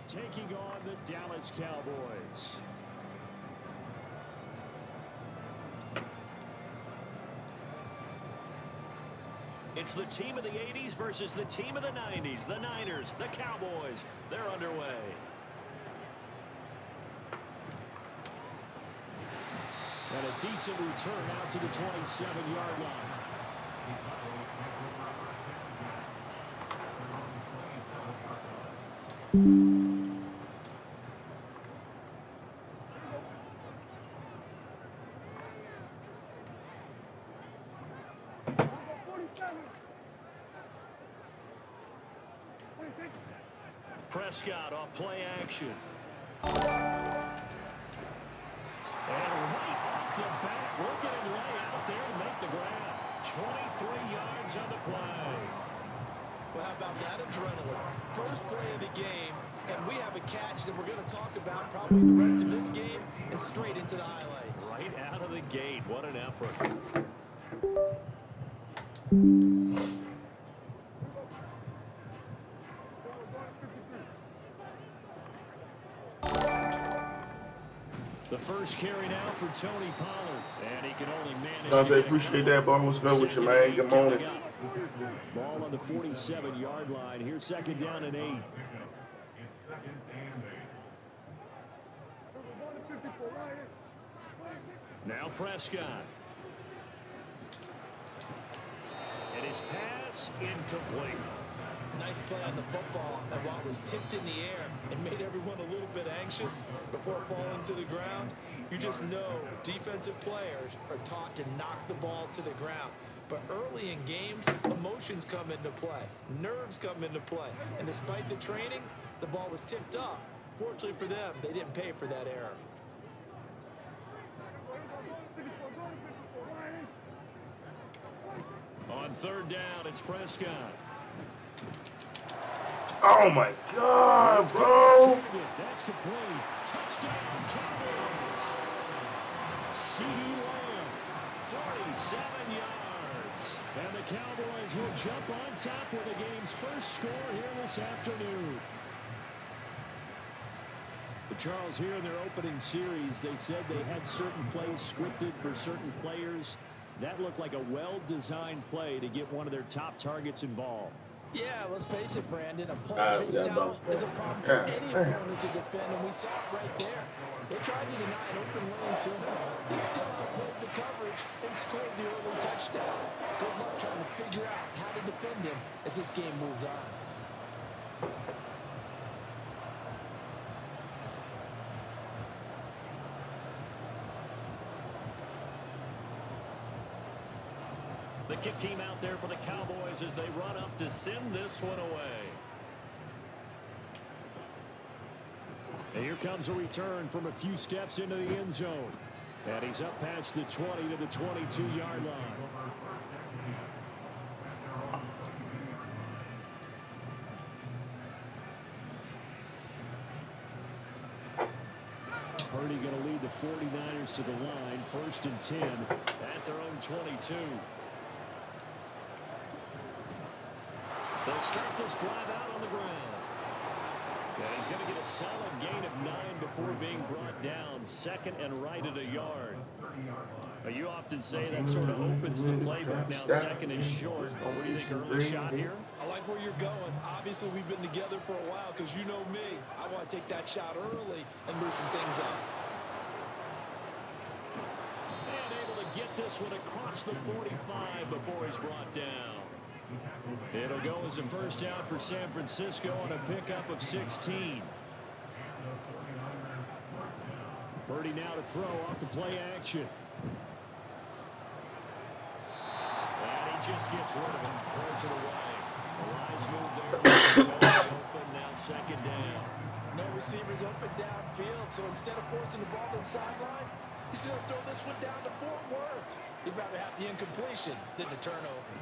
Taking on the Dallas Cowboys. It's the team of the 80s versus the team of the 90s. The Niners, the Cowboys, they're underway. And a decent return out to the 27-yard line. Prescott off play action. And right off the bat, look at him lay out there and make the grab. 23 yards on the play. Well, how about that adrenaline? First play of the game, and we have a catch that we're going to talk about probably the rest of this game and straight into the highlights. Right out of the gate, what an effort. The first carry now for Tony Pollard, and he can only manage. Dante, appreciate that, bro. What's good with you, man? Good morning. Ball on the 47-yard line. Here's second down and 8. Now Prescott. And his pass incomplete. Nice play on the football, and while it was tipped in the air, it made everyone a little bit anxious before falling to the ground. You just know defensive players are taught to knock the ball to the ground. But early in games, emotions come into play, nerves come into play, and despite the training, the ball was tipped up. Fortunately for them, they didn't pay for that error. On third down, it's Prescott. Oh my God, bro! That's complete. Touchdown, Cowboys. CD Lamb, 47 yards. And the Cowboys will jump on top with the game's first score here this afternoon. But Charles, here in their opening series, they said they had certain plays scripted for certain players. That looked like a well-designed play to get one of their top targets involved. Yeah, let's face it, Brandon. A player of his talent is a problem for any opponent to defend, and we saw it right there. They tried to deny an open lane to him. He still outplayed the coverage and scored the early touchdown. Good luck trying to figure out how to defend him as this game moves on. The kick team out there for the Cowboys as they run up to send this one away. And here comes a return from a few steps into the end zone. And he's up past the 20 to the 22-yard line. Purdy going to lead the 49ers to the line. 1st and 10 at their own 22. They'll start this drive out on the ground. And he's going to get a solid gain of 9 before being brought down. 2nd and right at a yard. You often say that sort of opens the playbook. Now 2nd and short. What do you think, early shot here? I like where you're going. Obviously, we've been together for a while because you know me. I want to take that shot early and loosen things up. And able to get this one across the 45 before he's brought down. It'll go as a 1st down for San Francisco on a pickup of 16. Purdy now to throw off the play action. And he just gets rid of him. Throws it away. A wise move there. Open, now 2nd down. No receivers open downfield, so instead of forcing the ball to the sideline, he's going to throw this one down to Fort Worth. He'd rather have the incompletion than the turnover.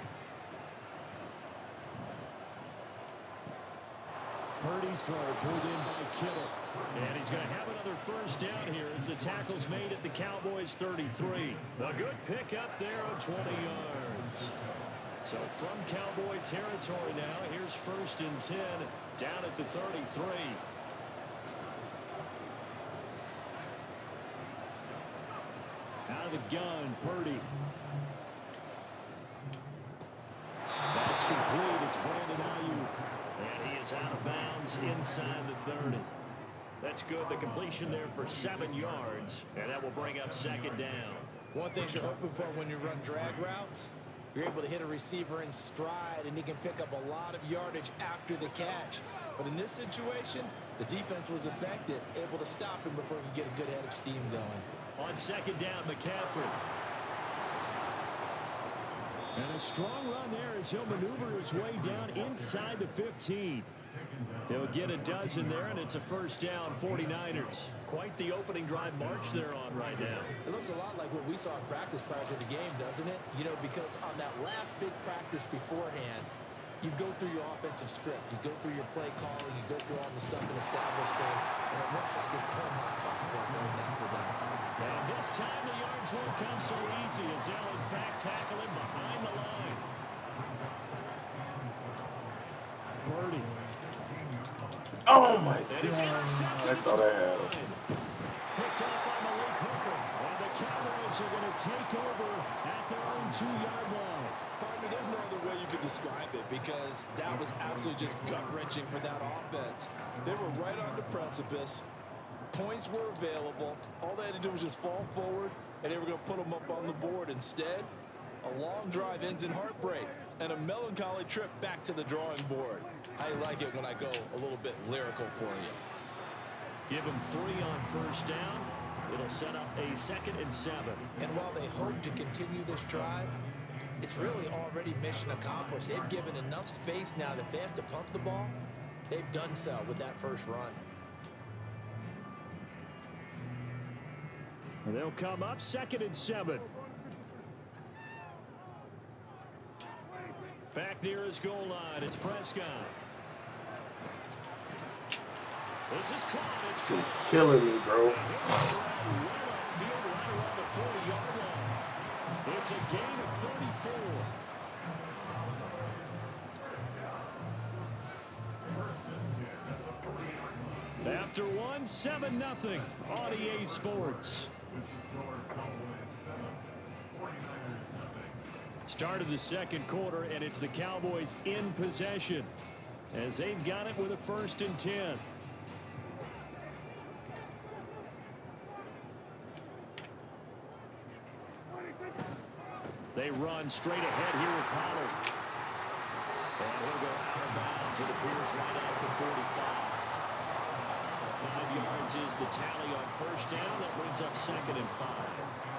Purdy's throw pulled in by Kittle. And he's going to have another 1st down here as the tackle's made at the Cowboys 33. A good pick up there on 20 yards. So from Cowboy territory now, here's 1st and 10 down at the 33. Out of the gun, Purdy. That's complete. It's Brandon Ayuk. And he is out of bounds inside the 30. That's good. The completion there for 7 yards. And that will bring up 2nd down. One thing you're hoping for when you run drag routes, you're able to hit a receiver in stride, and he can pick up a lot of yardage after the catch. But in this situation, the defense was effective, able to stop him before he could get a good head of steam going. On 2nd down, McCaffrey. And a strong run there as he'll maneuver his way down inside the 15. He'll get a dozen there, and it's a 1st down, 49ers. Quite the opening drive march they're on right now. It looks a lot like what we saw in practice prior to the game, doesn't it? You know, because on that last big practice beforehand, you go through your offensive script. You go through your play calling. You go through all the stuff and establish things. And it looks like it's going like clockwork right now for them. And this time the yards won't come so easy as they'll in fact tackle him behind the line. Purdy. Oh my And it's God. intercepted. I thought I had him. Picked up by Malik Hooker. And the Cowboys are going to take over at their own 2-yard line. Partner, there's no other way you could describe it because that was absolutely just gut-wrenching for that offense. They were right on the precipice. Points were available. All they had to do was just fall forward, and they were going to put them up on the board. Instead, a long drive ends in heartbreak and a melancholy trip back to the drawing board. I like it when I go a little bit lyrical for you. Give him 3 on 1st down. It'll set up a 2nd and 7. And while they hope to continue this drive, it's really already mission accomplished. They've given enough space now that if they have to punt the ball, they've done so with that first run. And they'll come up 2nd and 7. Back near his goal line, it's Prescott. This is caught. It's You're caught. killing me, bro. Right around the 40-yard line. It's a gain of 34. After one, 7-0 on EA Sports. Start of the 2nd quarter, and it's the Cowboys in possession as they've got it with a 1st and 10. They run straight ahead here with Pollard. And he'll go out of bounds. It appears right out the 45. 5 yards is the tally on 1st down. That brings up 2nd and 5.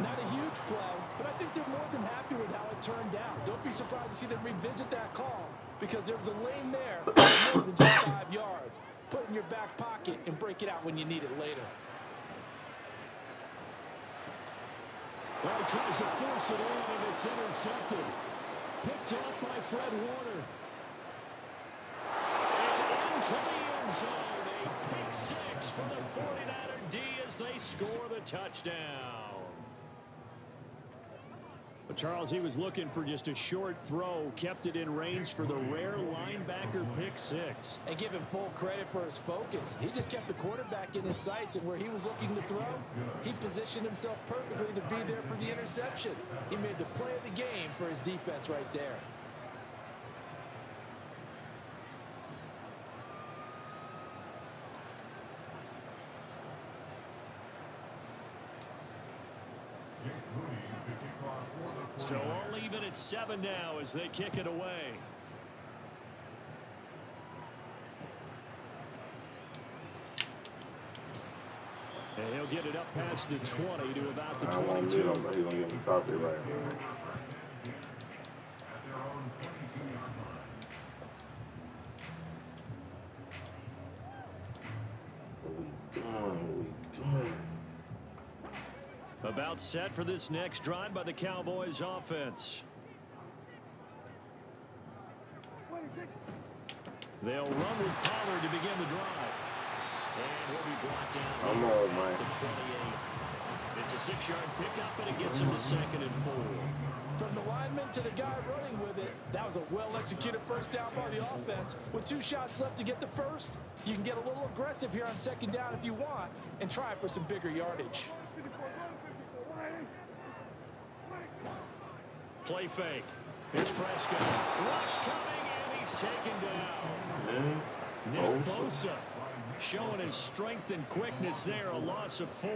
Not a huge play, but I think they're more than happy with how it turned out. Don't be surprised to see them revisit that call because there was a lane there more than just 5 yards. Put it in your back pocket and break it out when you need it later. Well, he tries to force it in, and it's intercepted. Picked off by Fred Warner. And into the end zone, a pick six for the 49er D as they score the touchdown. But Charles, he was looking for just a short throw, kept it in range for the rare linebacker pick six. And give him full credit for his focus. He just kept the quarterback in his sights, and where he was looking to throw, he positioned himself perfectly to be there for the interception. He made the play of the game for his defense right there. So all even at 7 now as they kick it away. And he'll get it up past the 20 to about the 22. He's going to get the copy right. What we doing? About set for this next drive by the Cowboys offense. They'll run with Pollard to begin the drive. And he'll be brought down at the 28. It's a 6-yard pickup, and it gets him to 2nd and 4. From the lineman to the guy running with it, that was a well-executed first down by the offense. With 2 shots left to get the first, you can get a little aggressive here on 2nd down if you want and try for some bigger yardage. Play fake. Here's Prescott. Rush coming, and he's taken down. Nick Bosa showing his strength and quickness there, a loss of 4.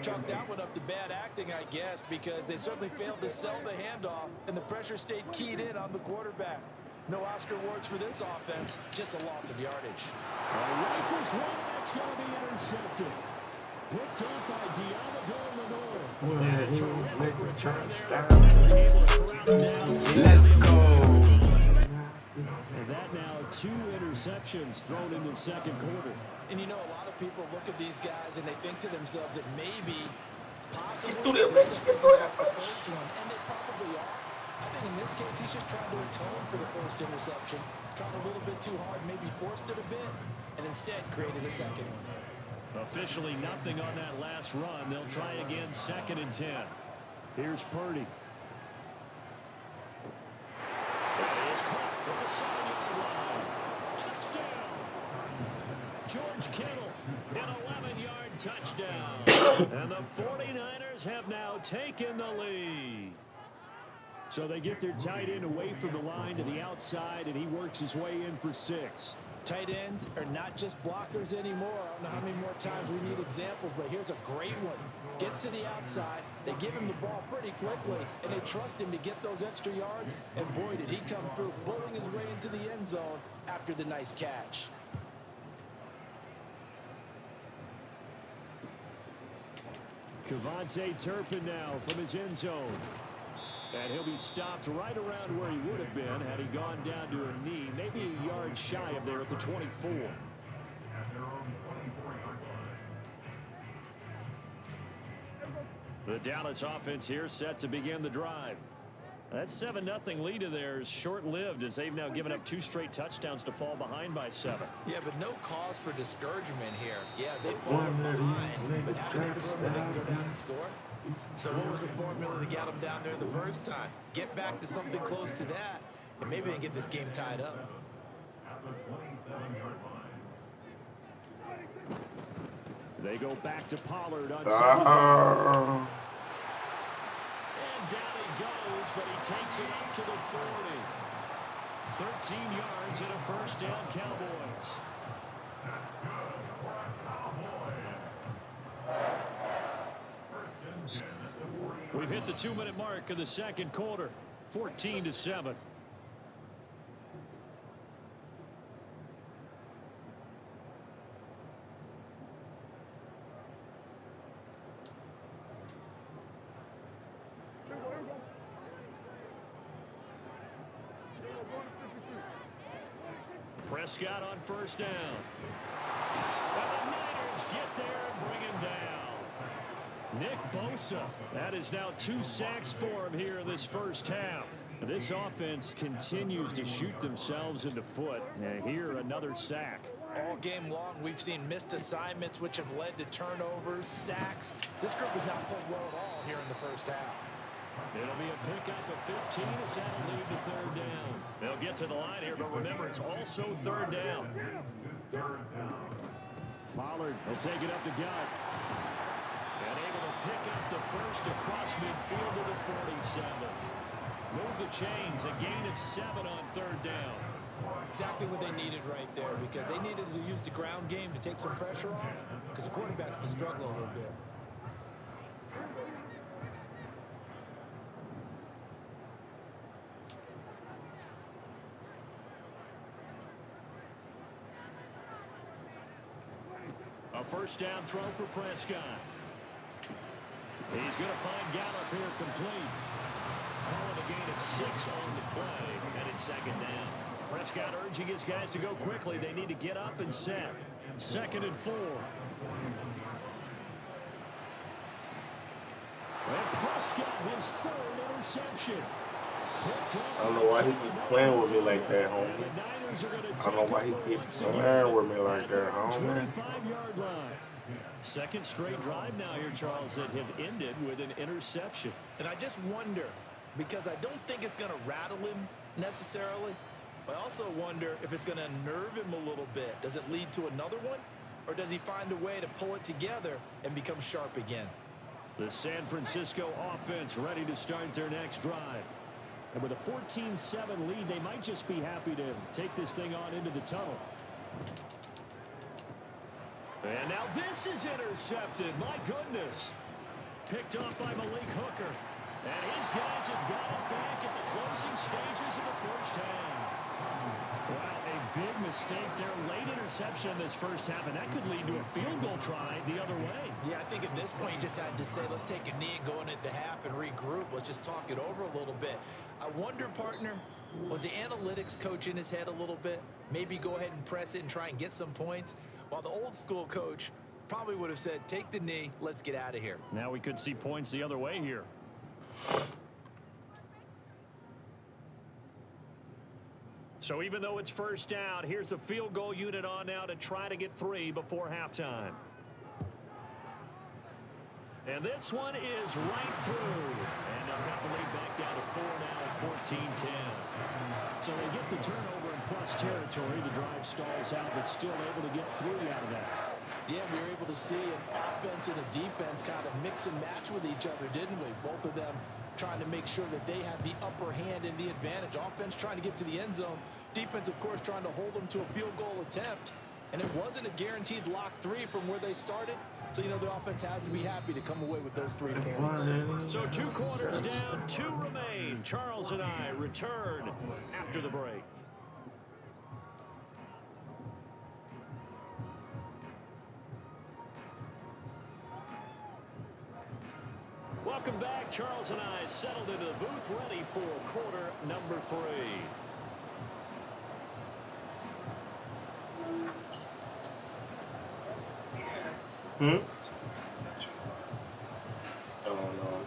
Chalk that one up to bad acting, I guess, because they certainly failed to sell the handoff, and the pressure stayed keyed in on the quarterback. No Oscar awards for this offense, just a loss of yardage. Rifles one, that's going to be intercepted. Picked up by Diamador Lenore. And a terrific return there. Let's go. And that now 2 interceptions thrown in the 2nd quarter. And you know, a lot of people look at these guys and they think to themselves that maybe, possibly, Get through that the first one, and they probably are. I think in this case, he's just trying to atone for the first interception, tried a little bit too hard, maybe forced it a bit, and instead created a second one. Officially nothing on that last run. They'll try again 2nd and 10. Here's Purdy. That is caught at the 7-yard line. Touchdown. George Kittle, an 11-yard touchdown. And the 49ers have now taken the lead. So they get their tight end away from the line to the outside, and he works his way in for 6. Tight ends are not just blockers anymore. I don't know how many more times we need examples, but here's a great one. Gets to the outside, they give him the ball pretty quickly, and they trust him to get those extra yards, and boy, did he come through, bulling his way into the end zone after the nice catch. Kevontae Turpin now from his end zone. And he'll be stopped right around where he would have been had he gone down to a knee, maybe a yard shy of there at the 24. The Dallas offense here set to begin the drive. That 7-0 lead of theirs short-lived as they've now given up 2 straight touchdowns to fall behind by 7. Yeah, but no cause for discouragement here. Yeah, they've fallen behind, but haven't they proven they can go down and score? So what was the formula to get them down there the first time? Get back to something close to that, and maybe they can get this game tied up. They go back to Pollard on 2nd. And down he goes, but he takes it up to the 40. 13 yards and a first down, Cowboys. We've hit the 2-minute mark of the 2nd quarter. 14-7. Prescott on first down. And the Niners get there and bring him down. Nick Bosa. That is now 2 sacks for him here in this first half. This offense continues to shoot themselves in the foot. And here, another sack. All game long, we've seen missed assignments, which have led to turnovers, sacks. This group has not played well at all here in the first half. It'll be a pickup of 15 as that'll lead to third down. They'll get to the line here, but remember, it's also third down. Pollard will take it up the gut. And able to pick up the first across midfield to the 47. Move the chains, a gain of 7 on third down. Exactly what they needed right there, because they needed to use the ground game to take some pressure off, because the quarterback's been struggling a little bit. A first down throw for Prescott. He's going to find Gallup here complete. Calling a gain of 6 on the play, and it's second down. Prescott urging his guys to go quickly. They need to get up and set. 2nd and 4. And Prescott, his 3rd interception. I don't know why he keep playing with me like that, homie. I don't know why he keeps playing with me like that, homie. 25-yard line. Second straight drive now here, Charles, that have ended with an interception. And I just wonder, because I don't think it's going to rattle him necessarily, but I also wonder if it's going to unnerve him a little bit. Does it lead to another one, or does he find a way to pull it together and become sharp again? The San Francisco offense ready to start their next drive. And with a 14-7 lead, they might just be happy to take this thing on into the tunnel. And now this is intercepted. My goodness. Picked off by Malik Hooker. And his guys have got it back at the closing stages of the first half. Well, a big mistake there. Late interception in this first half, and that could lead to a field goal try the other way. Yeah, I think at this point you just had to say, let's take a knee and go into the half and regroup. Let's just talk it over a little bit. I wonder, partner, was the analytics coach in his head a little bit? Maybe go ahead and press it and try and get some points, while the old school coach probably would have said, take the knee, let's get out of here. Now we could see points the other way here. So even though it's first down, here's the field goal unit on now to try to get 3 before halftime. And this one is right through. And they'll cut the lead back down to 4 now at 14-10. So they get the turnover in plus territory. The drive stalls out, but still able to get 3 out of that. Yeah, we were able to see an offense and a defense kind of mix and match with each other, didn't we? Both of them trying to make sure that they have the upper hand and the advantage. Offense trying to get to the end zone. Defense, of course, trying to hold them to a field goal attempt. And it wasn't a guaranteed lock 3 from where they started. So, you know, the offense has to be happy to come away with those 3 points. So 2 quarters down, 2 remain. Charles and I return after the break. Welcome back. Charles and I settled into the booth, ready for quarter number 3. I don't know.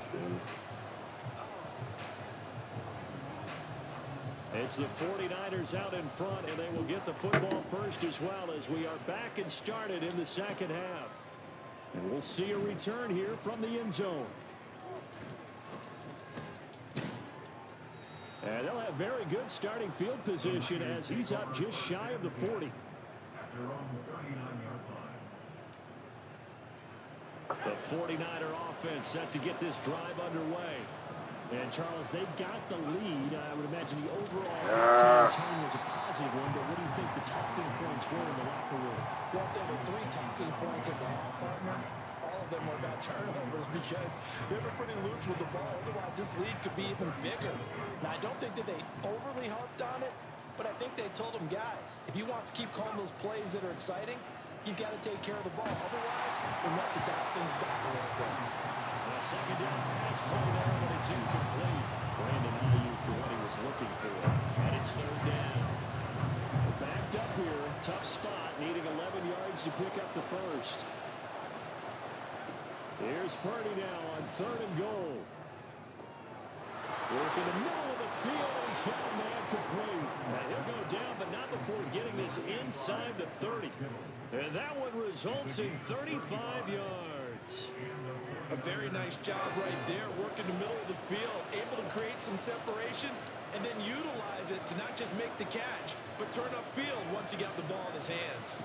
It's the 49ers out in front, and they will get the football first as well, as we are back and started in the second half. And we'll see a return here from the end zone. And they'll have very good starting field position as he's up just shy of the 40. The 49er offense set to get this drive underway. And, Charles, they've got the lead. I would imagine the overall tone was a positive one, but what do you think the talking points were in the locker room? Well, there were 3 talking points in the half, partner. All of them were about turnovers because they were pretty loose with the ball. Otherwise, this lead could be even bigger. Now, I don't think that they overly harped on it, but I think they told them, guys, if you want to keep calling those plays that are exciting, you've got to take care of the ball. Otherwise, we'll have to dial things back a little bit. A second down pass play there, but it's incomplete. Brandon Ayuk, what he was looking for. And it's third down. Back tripped up here. Tough spot, needing 11 yards to pick up the first. Here's Purdy now on 3rd and goal. Work in the middle of the field, and he's got a man complete. Now he'll go down, but not before getting this inside the 30. And that one results in 35 yards. A very nice job right there, working the middle of the field, able to create some separation, and then utilize it to not just make the catch, but turn upfield once he got the ball in his hands.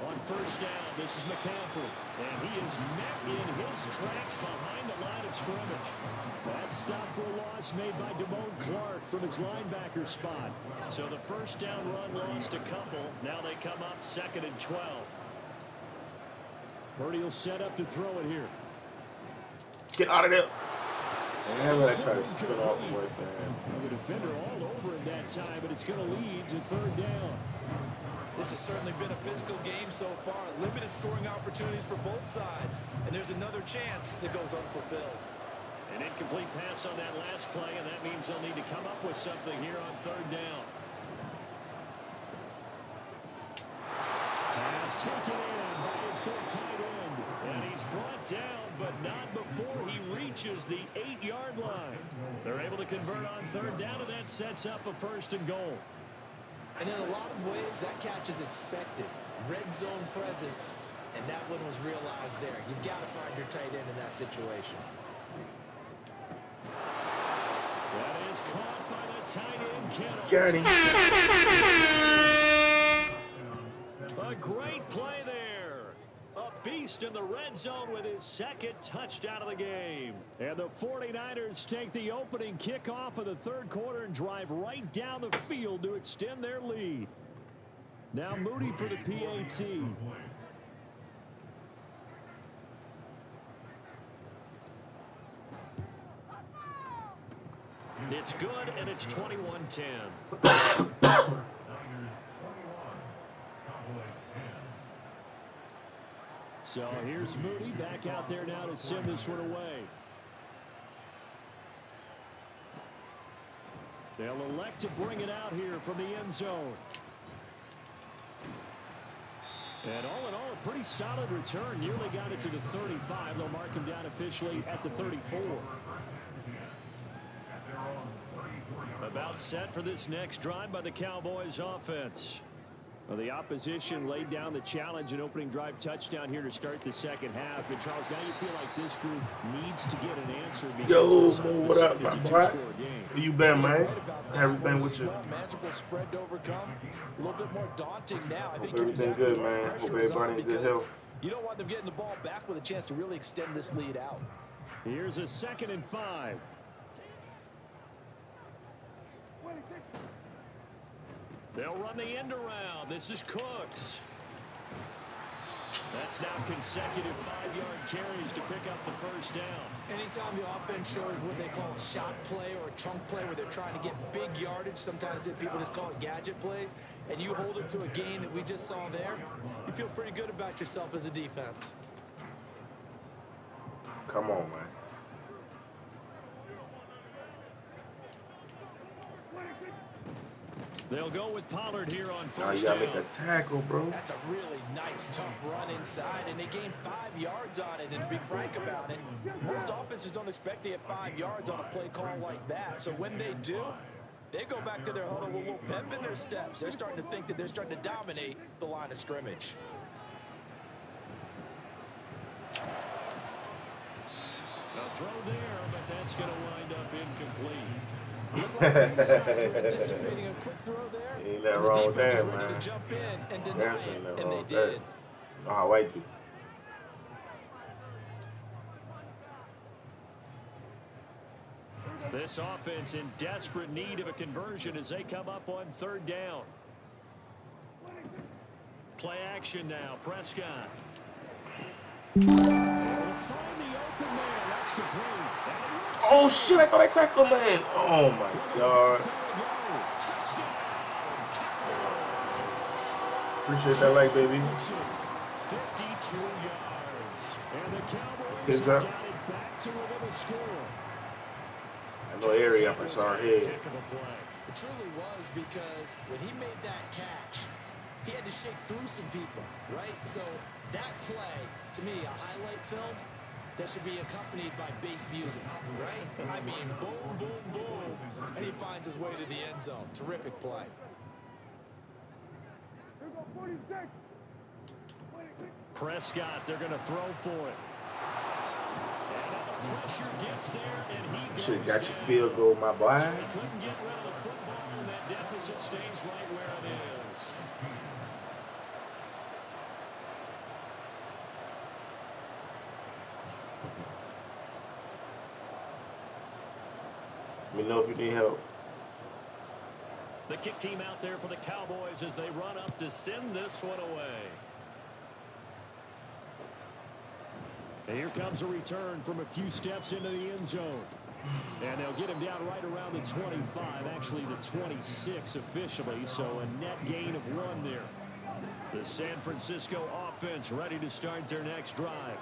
On 1st down, this is McCaffrey, and he is met in his tracks behind the line of scrimmage. That stop for a loss made by Damone Clark from his linebacker spot. So the 1st down run lost a couple. Now they come up 2nd and 12. Purdy will set up to throw it here. Get out of there. Damn, I tried to spin off right there. The defender all over him that time, but it's going to lead to 3rd down. This has certainly been a physical game so far. Limited scoring opportunities for both sides. And there's another chance that goes unfulfilled. An incomplete pass on that last play, and that means they'll need to come up with something here on 3rd down. Pass taken in by his big tight end. And he's brought down, but not before he reaches the 8-yard line. They're able to convert on 3rd down, and that sets up a 1st and goal. And in a lot of ways, that catch is expected. Red zone presence, and that one was realized there. You've got to find your tight end in that situation. That is caught by the tight end, Kittle. Got him. A great play there. A beast in the red zone with his 2nd touchdown of the game. And the 49ers take the opening kickoff of the 3rd quarter and drive right down the field to extend their lead. Now Moody for the PAT. It's good, and it's 21-10. So here's Moody back out there now to send this one away. They'll elect to bring it out here from the end zone. And all in all, a pretty solid return. Nearly got it to the 35. They'll mark him down officially at the 34. About set for this next drive by the Cowboys offense. Well, the opposition laid down the challenge and opening drive touchdown here to start the 2nd half. And Charles, now you feel like this group needs to get an answer because Yo, this what up, my boy? Where you been, man? Everything with you? Manageable spread to overcome. A little bit more daunting now. I think everything good, man. Hope everybody in good health. You don't want them getting the ball back with a chance to really extend this lead out. Here's a 2nd and 5. They'll run the end around. This is Cooks. That's now consecutive 5-yard carries to pick up the 1st down. Anytime the offense shows what they call a shot play or a chunk play where they're trying to get big yardage, sometimes people just call it gadget plays, and you hold it to a gain that we just saw there, you feel pretty good about yourself as a defense. Come on, man. They'll go with Pollard here on 1st down. Now you gotta make a tackle, bro. That's a really nice, tough run inside, and they gained 5 yards on it. And to be frank about it, most offenses don't expect to get 5 yards on a play call like that. So when they do, they go back to their huddle with a little pep in their steps. They're starting to think that they're starting to dominate the line of scrimmage. A throw there, but that's going to wind up incomplete. Anticipating a quick throw there. Ain't that wrong with that, man. To jump in and deny it, and they did. did. Oh, I like you. This offense in desperate need of a conversion as they come up on 3rd down. Play action now. Prescott. They'll find the open man. That's complete. Oh, shit, I thought I tackled, man. Oh, my God. Appreciate that like, baby. 52 yards. And the Cowboys Kids got up. it back to within a score. I know area up. I saw her head. Heck of a play. It truly was, because when he made that catch, he had to shake through some people, right? So that play, to me, a highlight film that should be accompanied by bass music, right? I mean, boom, boom, boom, and he finds his way to the end zone. Terrific play. Prescott, they're going to throw for it. And the pressure gets there, and he goes Should have got your down. field goal, my boy. So he couldn't get rid of the football, and that deficit stays right where it is. Let me know if you need help. The kick team out there for the Cowboys as they run up to send this one away. And here comes a return from a few steps into the end zone. And they'll get him down right around the 25, actually the 26 officially, so a net gain of 1 there. The San Francisco offense ready to start their next drive.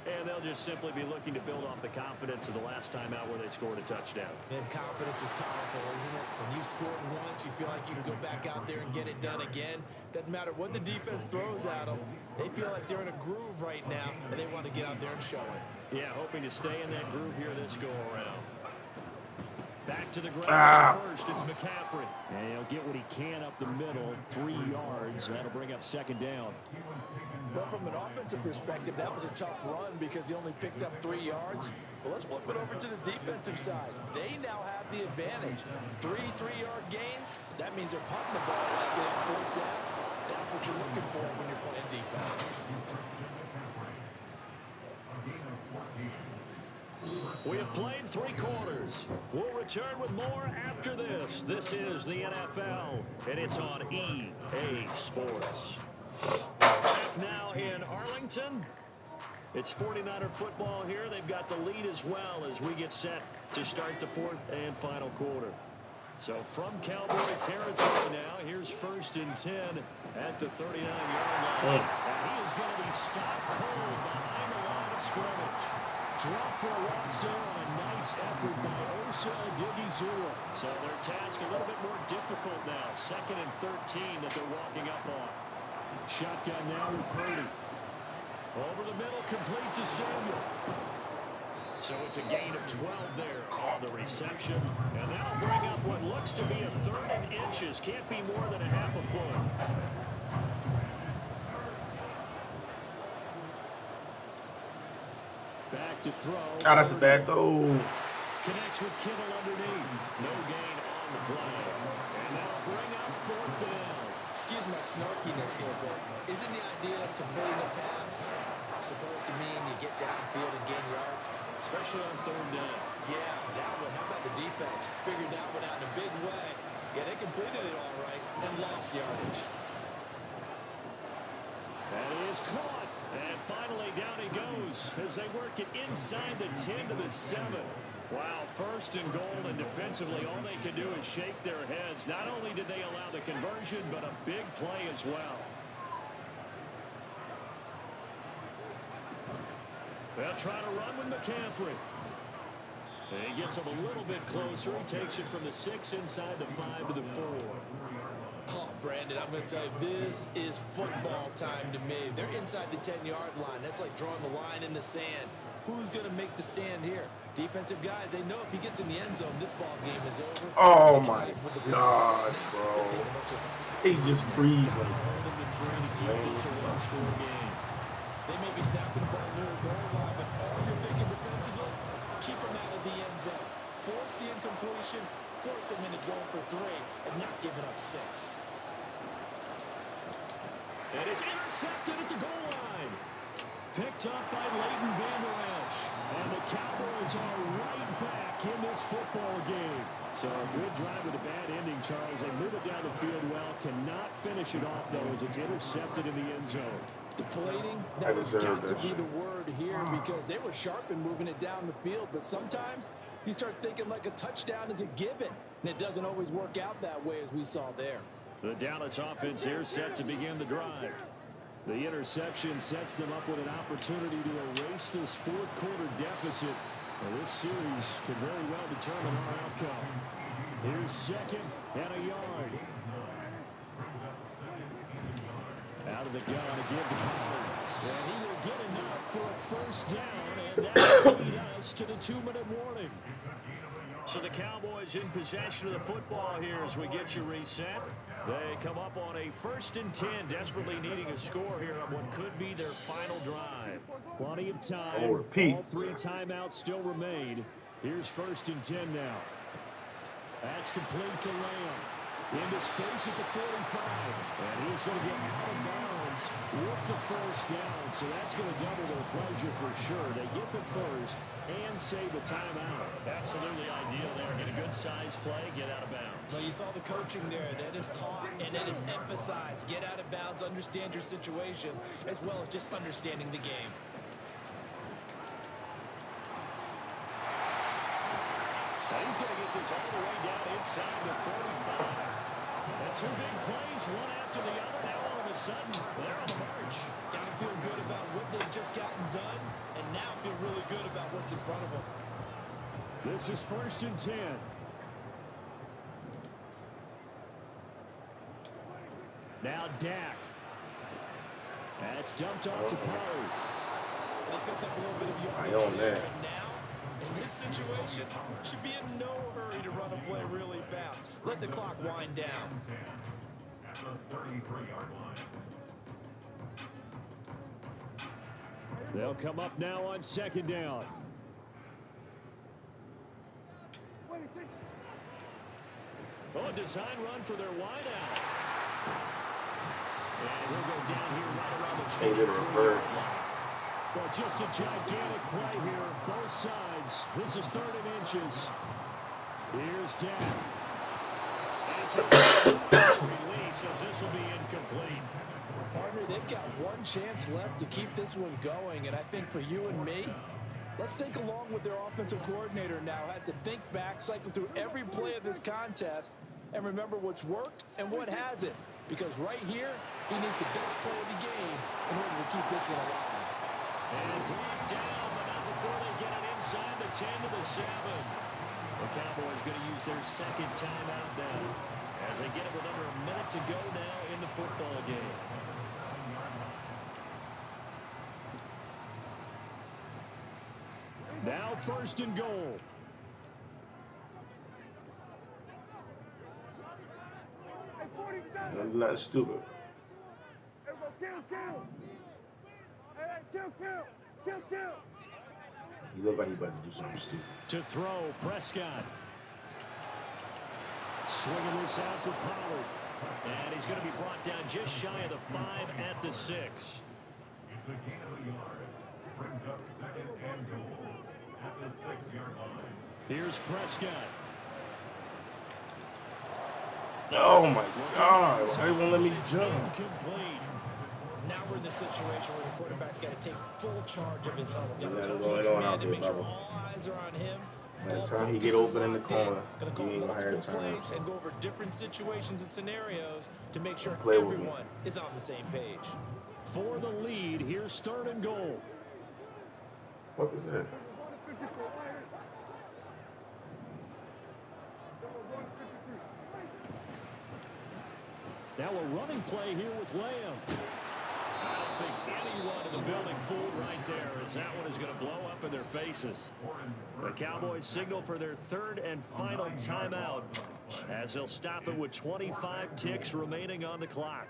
And they'll just simply be looking to build off the confidence of the last time out where they scored a touchdown. And confidence is powerful, isn't it? When you've scored once, you feel like you can go back out there and get it done again. Doesn't matter what the defense throws at them. They feel like they're in a groove right now, and they want to get out there and show it. Yeah, hoping to stay in that groove here this go-around. Back to the ground first, it's McCaffrey. And he'll get what he can up the middle, 3 yards. That'll bring up second down. Well, from an offensive perspective, that was a tough run because he only picked up 3 yards. Well, let's flip it over to the defensive side. They now have the advantage. 3 3-yard gains. That means they're punting the ball likely on 4th down. That's what you're looking for when you're playing defense. We have played 3 quarters. We'll return with more after this. This is the NFL, and it's on EA Sports. Now in Arlington, it's 49er football here. They've got the lead as well as we get set to start the 4th and final quarter. So from Cowboy territory now, here's 1st and 10 at the 39-yard line. And he is going to be stopped cold behind the line of scrimmage. Drop for a loss there on a nice effort by Osa Odighizuwa. So their task a little bit more difficult now. 2nd and 13 that they're walking up on. Shotgun now with Purdy. Over the middle, complete to Samuel. So it's a gain of 12 there on the reception. And that'll bring up what looks to be a 3rd and inches. Can't be more than a half a foot. Back to throw. Oh, that's a bad throw. Connects with Kittle underneath. No gain on the play. And that'll bring up 4th down. Excuse my snarkiness here, but isn't the idea of completing a pass supposed to mean you get downfield and gain yards? Especially on 3rd down. Yeah, that one. How about the defense? Figured that one out in a big way. Yeah, they completed it all right and lost yardage. That is caught. And finally down he goes as they work it inside the 10 to the 7. Wow, 1st and goal, and defensively all they can do is shake their heads. Not only did they allow the conversion, but a big play as well. They'll try to run with McCaffrey. And he gets him a little bit closer. He takes it from the 6 inside the 5 to the 4. Oh, Brandon, I'm going to tell you, this is football time to me. They're inside the 10-yard line. That's like drawing the line in the sand. Who's going to make the stand here? Defensive guys, they know if he gets in the end zone, this ball game is over. Oh, my God, bro. He just freezes him. They may be snapping the ball near the goal line, but all you're thinking defensively, keep him out of the end zone. Force the incompletion, force him into going for 3, and not giving up 6. And it's intercepted at the goal line. Picked up by Leighton Vander Esch. And the Cowboys are right back in this football game. So a good drive with a bad ending, Charles. They move it down the field well. Cannot finish it off, though, as it's intercepted in the end zone. Deflating, that has got to be the word here because they were sharp in moving it down the field. But sometimes you start thinking like a touchdown is a given. And it doesn't always work out that way as we saw there. The Dallas offense here set to begin the drive. The interception sets them up with an opportunity to erase this 4th quarter deficit. And this series could very well determine our outcome. Here's second and a yard. Out of the gun to give to Pollard. And he will get enough for a first down, and that will lead us to the 2-minute warning. So the Cowboys in possession of the football here as we get you reset. They come up on a 1st and 10, desperately needing a score here on what could be their final drive. Plenty of time. All 3 timeouts still remain. Here's 1st and 10 now. That's complete to Lamb. Into space at the 45. And he's going to get out of bounds with the first down. So that's going to double their pleasure for sure. They get the first and save the timeout. Absolutely ideal there. Get a good size play, get out of bounds. Well, you saw the coaching there. That is taught and that is emphasized. Get out of bounds, understand your situation, as well as just understanding the game. He's going to get this all the way down inside the 45. And 2 big plays, one after the other. Now all of a sudden, they're on the march. Got to feel good about what they've just gotten done, and now feel really good about what's in front of them. This is 1st and 10. Now Dak. That's dumped off to Pollard. They picked up a little bit of yardage there, and now, in this situation, should be in no hurry to run a play really fast. Let the clock wind down. They'll come up now on 2nd down. Oh, a design run for their wideout. And he'll go down here right around the 23. Well, just a gigantic play here, both sides. This is 3rd and inches. Here's Dak. And it's a release as this will be incomplete. Partner, they've got one chance left to keep this one going, and I think for you and me, let's think along with their offensive coordinator now. Has to think back, cycle through every play of this contest, and remember what's worked and what hasn't. Because right here, he needs the best play of the game in order to keep this one alive. And brought down, but not before they get it inside the 10 to the 7. The Cowboys going to use their 2nd timeout now as they get it with under a minute to go now in the football game. Now 1st and goal. I'm not stupid. He looked like he about to do something stupid. To throw, Prescott. Swinging this out for Pollard. And he's going to be brought down just shy of the 5 at the 6. It's a gain of a yard. Brings up 2nd and goal at the 6-yard line. Here's Prescott. Oh my God! Why won't let me jump? Now we're in the situation where the quarterback's got to take full charge of his huddle. Got to Nothing totally going on command out and there, make sure Bubba. all eyes are on him. By the time he get open in the corner, Gonna he call ain't gonna multiple have time. plays and go over different situations and scenarios to make sure Play with me. everyone is on the same page. For the lead, here's 3rd and goal. What is that? Now a running play here with Lamb. I don't think anyone in the building fooled right there, as that one is going to blow up in their faces. The Cowboys signal for their 3rd and final timeout as they'll stop it with 25 ticks remaining on the clock.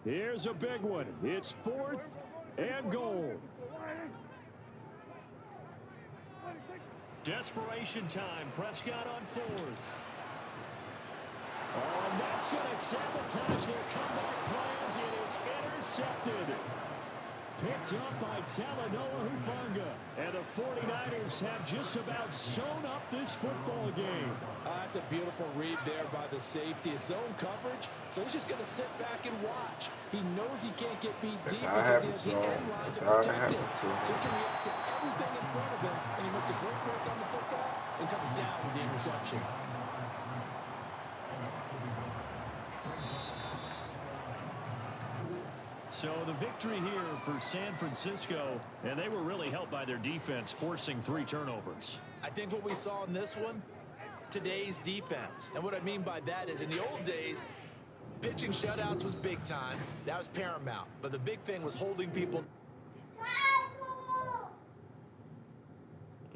Here's a big one. It's 4th and goal. Desperation time. Prescott on 4th. Oh, and that's going to sabotage their comeback plans. It is intercepted. Picked up by Talanoa Hufanga. And the 49ers have just about sewn up this football game. That's a beautiful read there by the safety. It's zone coverage, so he's just going to sit back and watch. He knows he can't get beat That's deep how it because he happens, has the Lord. end line That's to how it protect it. happens, So he can react to everything in front of him, and he makes a great break on the football and comes down with the interception. So the victory here for San Francisco, and they were really helped by their defense forcing 3 turnovers. I think what we saw in this one, today's defense. And what I mean by that is in the old days, pitching shutouts was big time. That was paramount. But the big thing was holding people.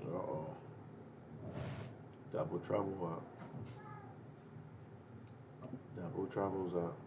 Uh-oh. Double trouble up. Double trouble's up.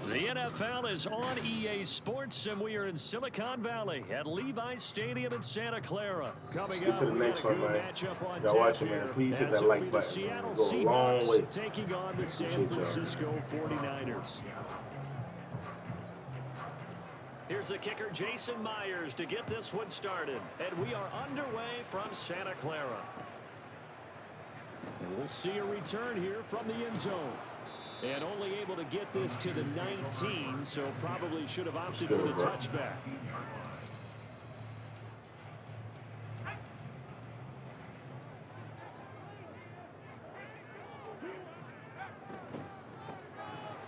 The NFL is on EA Sports, and we are in Silicon Valley at Levi's Stadium in Santa Clara. Coming Get to the up, next we got a one, good man. matchup on Y'all watching, man. here, Please hit as that it'll like be the button. Seattle Go a long Seahawks way. taking on the San Appreciate y'all. Francisco 49ers. Here's the kicker, Jason Myers, to get this one started. And we are underway from Santa Clara. And we'll see a return here from the end zone. And only able to get this to the 19, so probably should have opted for the touchback.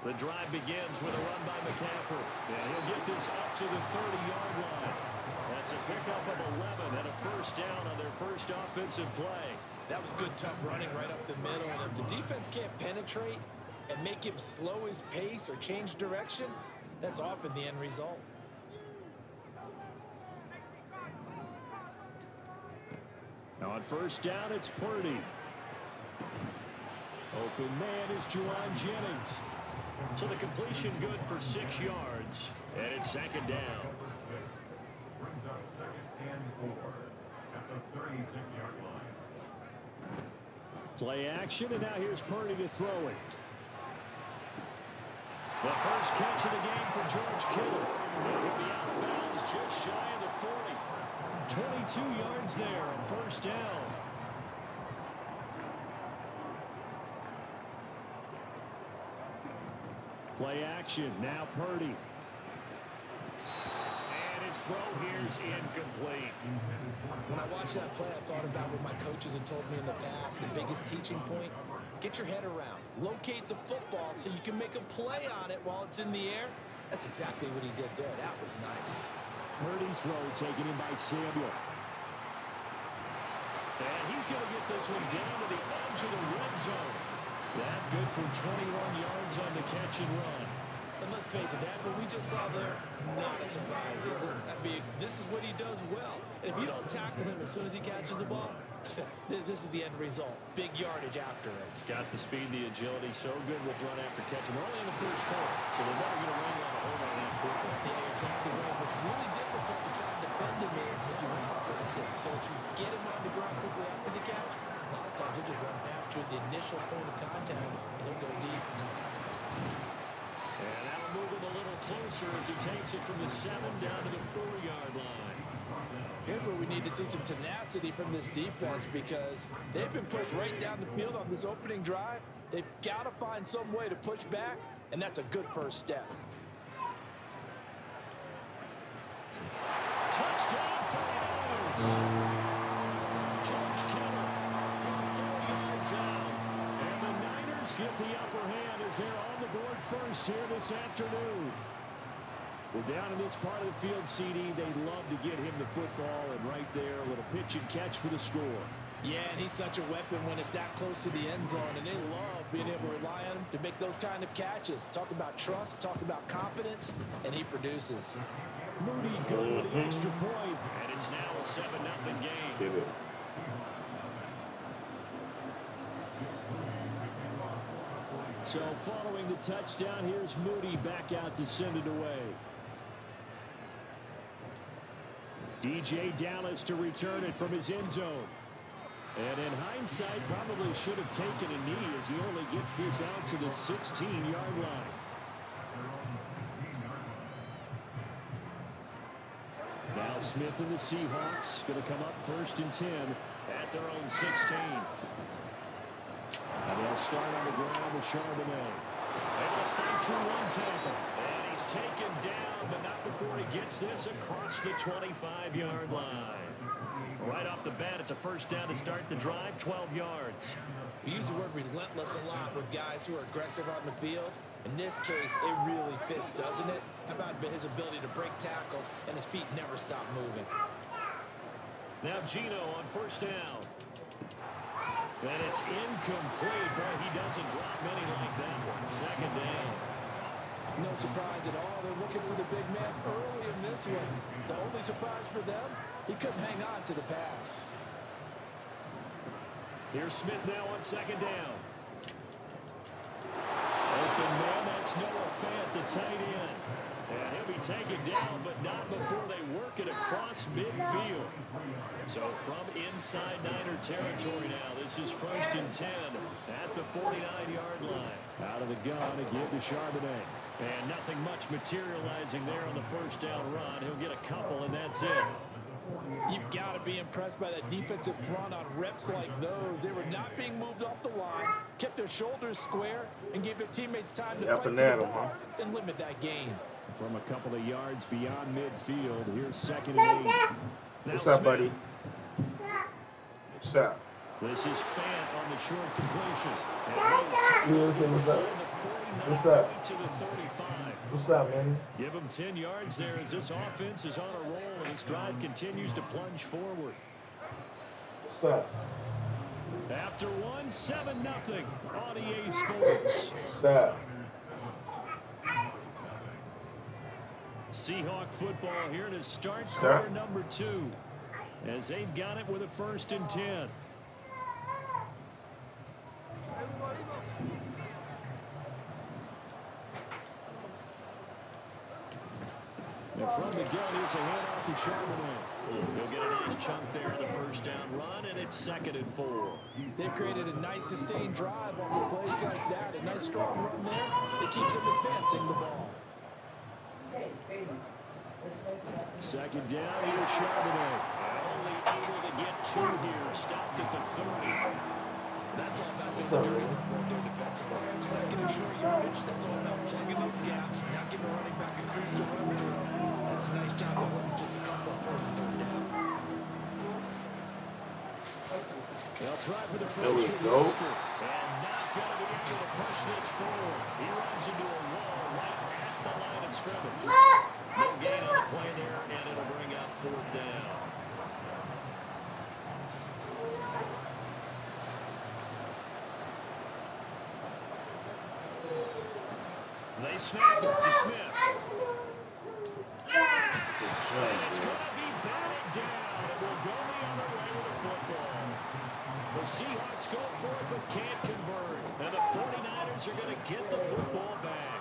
The drive begins with a run by McCaffrey. And he'll get this up to the 30-yard line. That's a pickup of 11 and a first down on their first offensive play. That was good, tough running right up the middle. And if the defense can't penetrate and make him slow his pace or change direction, that's often the end result. Now on first down, it's Purdy. Open man is Juwan Jennings. So the completion good for 6 yards. And it's second down. Brings up 2nd and 4 at the 36-yard line. Play action, and now here's Purdy to throw it. The first catch of the game for George Kittle. And he'll be out of bounds just shy of the 40. 22 yards there, a first down. Play action, now Purdy. And his throw here's incomplete. When I watched that play, I thought about what my coaches had told me in the past. The biggest teaching point, get your head around. Locate the football so you can make a play on it while it's in the air. That's exactly what he did there. That was nice. Purdy's throw taken in by Samuel. And he's going to get this one down to the edge of the red zone. That good for 21 yards on the catch and run. And let's face it, that what we just saw there, not a surprise, is it? I mean, this is what he does well. And if you don't tackle him as soon as he catches the ball, this is the end result. Big yardage after it. Got the speed, the agility, so good with run after catch. And we're only in the first quarter, so they're never going to run out of hold on that quickly. Yeah, exactly right. What's really difficult to try and defend him is if you want to press him so that you get him on the ground quickly after the catch. A lot of times he'll just run past you at the initial point of contact, and he'll go deep. And that'll move him a little closer as he takes it from the 7 down to the 4-yard line. Here's where we need to see some tenacity from this defense because they've been pushed right down the field on this opening drive. They've got to find some way to push back, and that's a good first step. Touchdown 49ers. George Kittle from 4 yards out. And the Niners get the upper hand as they're on the board first here this afternoon. Well, down in this part of the field, CD, they love to get him the football, and right there, a little pitch and catch for the score. Yeah, and he's such a weapon when it's that close to the end zone, and they love being able to rely on him to make those kind of catches. Talk about trust, talk about confidence, and he produces. Moody good with the extra point, and it's now a 7-0 game. Get it. So following the touchdown, here's Moody back out to send it away. DJ Dallas to return it from his end zone. And in hindsight, probably should have taken a knee as he only gets this out to the 16-yard line. Now Now Smith and the Seahawks going to come up 1st and 10 at their own 16. And they'll start on the ground with Charbonnet. Able to fight through one tackle. And he's taken down, but not before he gets this across the 25-yard line. Right off the bat, it's a 1st down to start the drive, 12 yards. We use the word relentless a lot with guys who are aggressive on the field. In this case, it really fits, doesn't it? How about his ability to break tackles and his feet never stop moving? Now Gino on 1st down. And it's incomplete. Boy, he doesn't drop many like that one. 2nd down. No surprise at all. They're looking for the big man early in this one. The only surprise for them, he couldn't hang on to the pass. Here's Smith now on 2nd down. Open man, that's Noah Fant, the tight end. And he'll be taken down, but not before they work it across midfield. So from inside Niner territory now, this is 1st and 10 at the 49-yard line. Out of the gun, a give to Charbonnet. And nothing much materializing there on the 1st down run. He'll get a couple, and that's it. You've got to be impressed by that defensive front on reps like those. They were not being moved off the line, kept their shoulders square, and gave their teammates time to fight to the ball and limit that gain. From a couple of yards beyond midfield, here's 2nd and 8. What's up, buddy? What's up? This is Fant on the short completion. What's up? To the 35. What's up, man? Give him 10 yards there as this offense is on a roll and this drive continues to plunge forward. What's up? After 7-0 on EA Sports. What's up? Seahawk football here to start quarter number 2 as they've got it with a 1st and 10. And from the gun, here's a handoff to Charbonnet. He'll get a nice chunk there in the 1st down run, and it's 2nd and 4. They've created a nice sustained drive on the plays like that. A nice strong run there. It keeps them advancing the ball. 2nd down, here's Charbonnet. Only able to get 2 here. Stopped at the 30. That's all about doing the dirty work right there defensively. 2nd and short yardage, that's all about plugging those gaps, not giving the running back a crease to run through. That's a nice job of holding just a couple of 1st and 3rd down. They'll try for the There first we with go. Walker. And not going to be able to push this forward. He runs into a wall right at the line of scrimmage. No gain on the play there, and it'll bring up 4th down. They snap it to Smith. And it's going to be batted down. It will go the other way with the football. The Seahawks go for it but can't convert. And the 49ers are going to get the football back.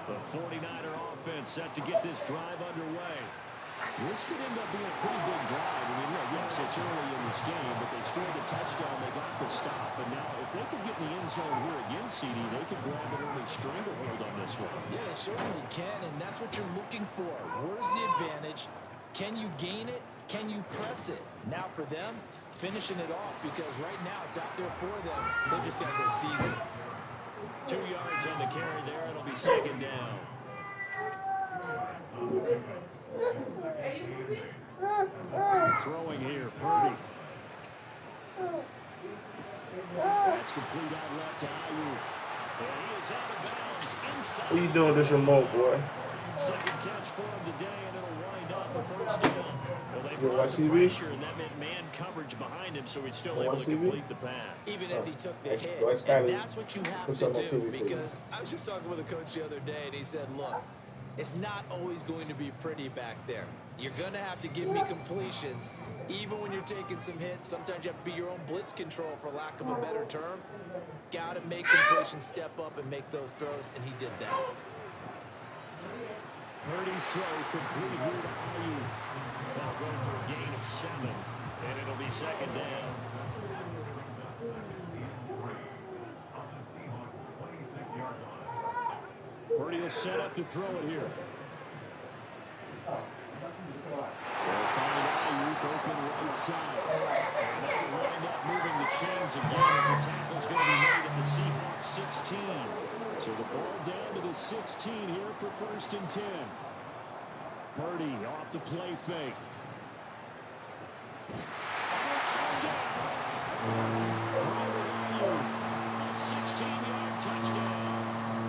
The 49er offense set to get this drive underway. This could end up being a pretty big drive. I mean, look, yes, it's early in this game, but they scored a touchdown. They got the stop. But now, if they could get in the end zone here again, CD, they could grab an early stranglehold on this one. Yeah, they certainly can, and that's what you're looking for. Where's the advantage? Can you gain it? Can you press it? Now for them, finishing it off, because right now it's out there for them. They just got to go seize it. 2 yards on the carry there. It'll be 2nd down. Throwing here, Purdy. That's complete out left to Ayuk. And he is out of bounds inside. What you doing with this remote, boy? 2nd catch for him today, and it'll wind up the 1st down. Well, they You brought watch the TV? pressure, and that meant man coverage behind him, so he's still able watch to TV? complete the pass. Even as he took the hit, Well, it's and kinda- that's what you have puts to on my do, TV for you. because I was just talking with a coach the other day, and he said, look, it's not always going to be pretty back there. You're going to have to give me completions, even when you're taking some hits. Sometimes you have to be your own blitz control, for lack of a better term. Got to make completions step up and make those throws, and he did that. Purdy's throw complete here to Ayuk. They'll go for a gain of 7, and it'll be 2nd down. Purdy will set up to throw it here. They'll downs again as the tackle's going to be made at the Seahawks 16. So the ball down to the 16 here for 1st and 10. Purdy off the play fake. Touchdown. A 16-yard touchdown.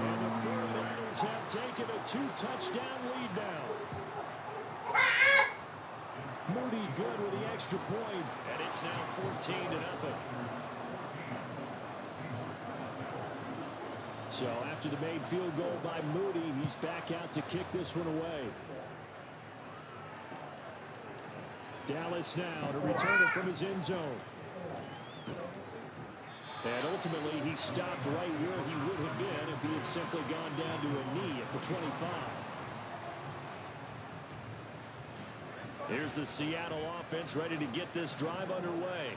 And the 49ers have taken a 2-touchdown lead now. Moody good with the extra point, and it's now 14-0. So after the made field goal by Moody, he's back out to kick this one away. Dallas now to return it from his end zone. And ultimately, he stopped right where he would have been if he had simply gone down to a knee at the 25. Here's the Seattle offense ready to get this drive underway.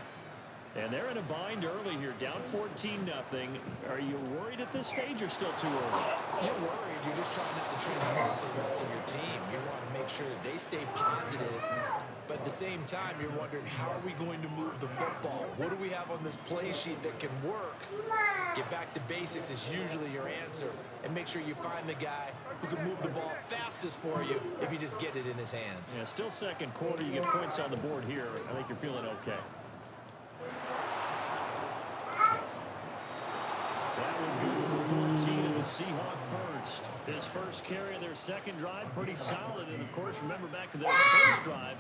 And they're in a bind early here, down 14-0. Are you worried at this stage or still too early? You're worried. You're just trying not to transmit it to the rest of your team. You want to make sure that they stay positive. But at the same time, you're wondering, how are we going to move the football? What do we have on this play sheet that can work? Get back to basics is usually your answer. And make sure you find the guy who can move the ball fastest for you if you just get it in his hands. Yeah, still second quarter. You get points on the board here. I think you're feeling okay. That one good for 14 of the Seahawk first. His first carry of their second drive, pretty solid. And, of course, remember back to their first drive,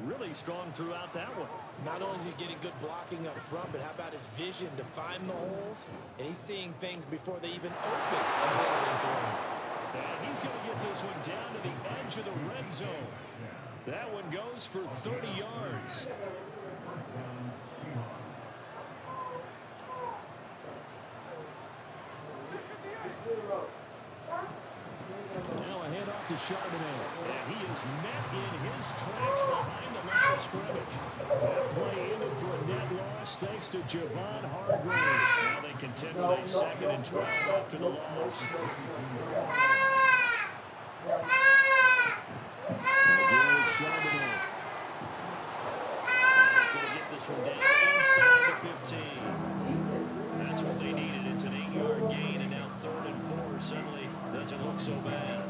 really strong throughout that one. Not only is he getting good blocking up front, but how about his vision to find the holes? And he's seeing things before they even open and rolling through him. And he's going to get this one down to the edge of the red zone. That one goes for 30 yards. Now a handoff to Charbonnet. And he is met in his tracks behind the line of scrimmage. That play ended for a net loss thanks to Javon Hargrave. Now they contend with a 2nd and 12 after the loss. Again with Charbonnet. He's going to get this one down inside the 15. That's what they needed. It's an 8-yard gain, and now 3rd and 4 suddenly doesn't look so bad.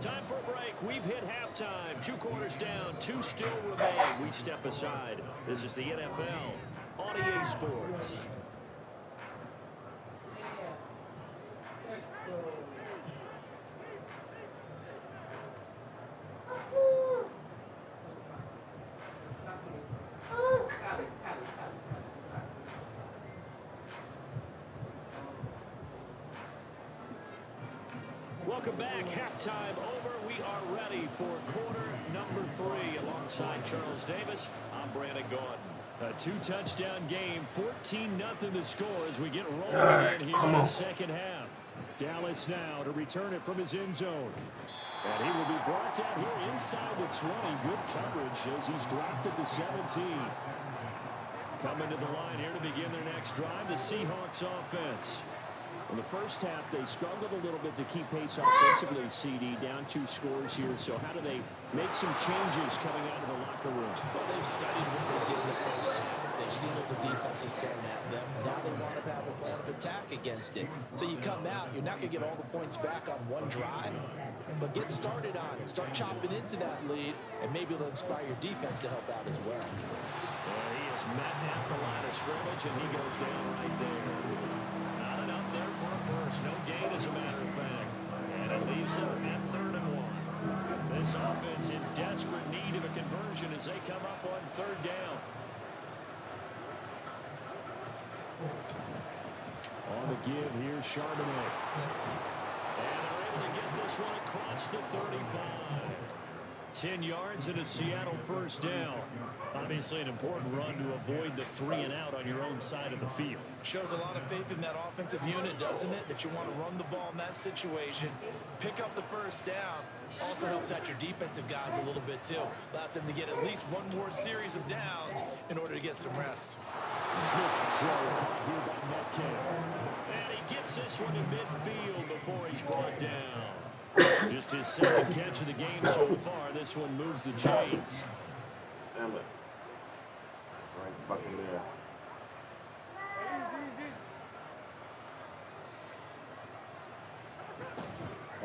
Time for a break. We've hit halftime. 2 quarters down, 2 still remain. We step aside. This is the NFL on EA Sports. Welcome back. Halftime over. We are ready for quarter number 3. Alongside Charles Davis, I'm Brandon Gordon. A 2-touchdown game, 14-0 to score as we get rolling again here in the second half. Dallas now to return it from his end zone. And he will be brought down here inside the 20. Good coverage as he's dropped at the 17. Coming to the line here to begin their next drive, the Seahawks offense. In the first half, they struggled a little bit to keep pace offensively, CD, down 2 scores here. So how do they make some changes coming out of the locker room? Well, they've studied what they did in the first half. They've seen what the defense is throwing at them. Now they want to have a plan of attack against it. So you come out, you're not going to get all the points back on one drive, but get started on it. Start chopping into that lead, and maybe it'll inspire your defense to help out as well. He is met at the line of scrimmage, and he goes down right there. Not enough there for a first. No gain, as a matter of fact. And it leaves him at 3rd and 1. This offense in desperate need of a conversion as they come up on 3rd down. On the give here, Charbonnet. And they're able to get this one across the 35. 10 yards and a Seattle first down. Obviously an important run to avoid the 3-and-out on your own side of the field. Shows a lot of faith in that offensive unit, doesn't it? That you want to run the ball in that situation. Pick up the first down. Also helps out your defensive guys a little bit, too. Allows them to get at least one more series of downs in order to get some rest. Smith throw caught here by Metcalf. And he gets this one to midfield before he's brought down. Just his 2nd catch of the game so far. This one moves the chains. Damn it. Right fucking there.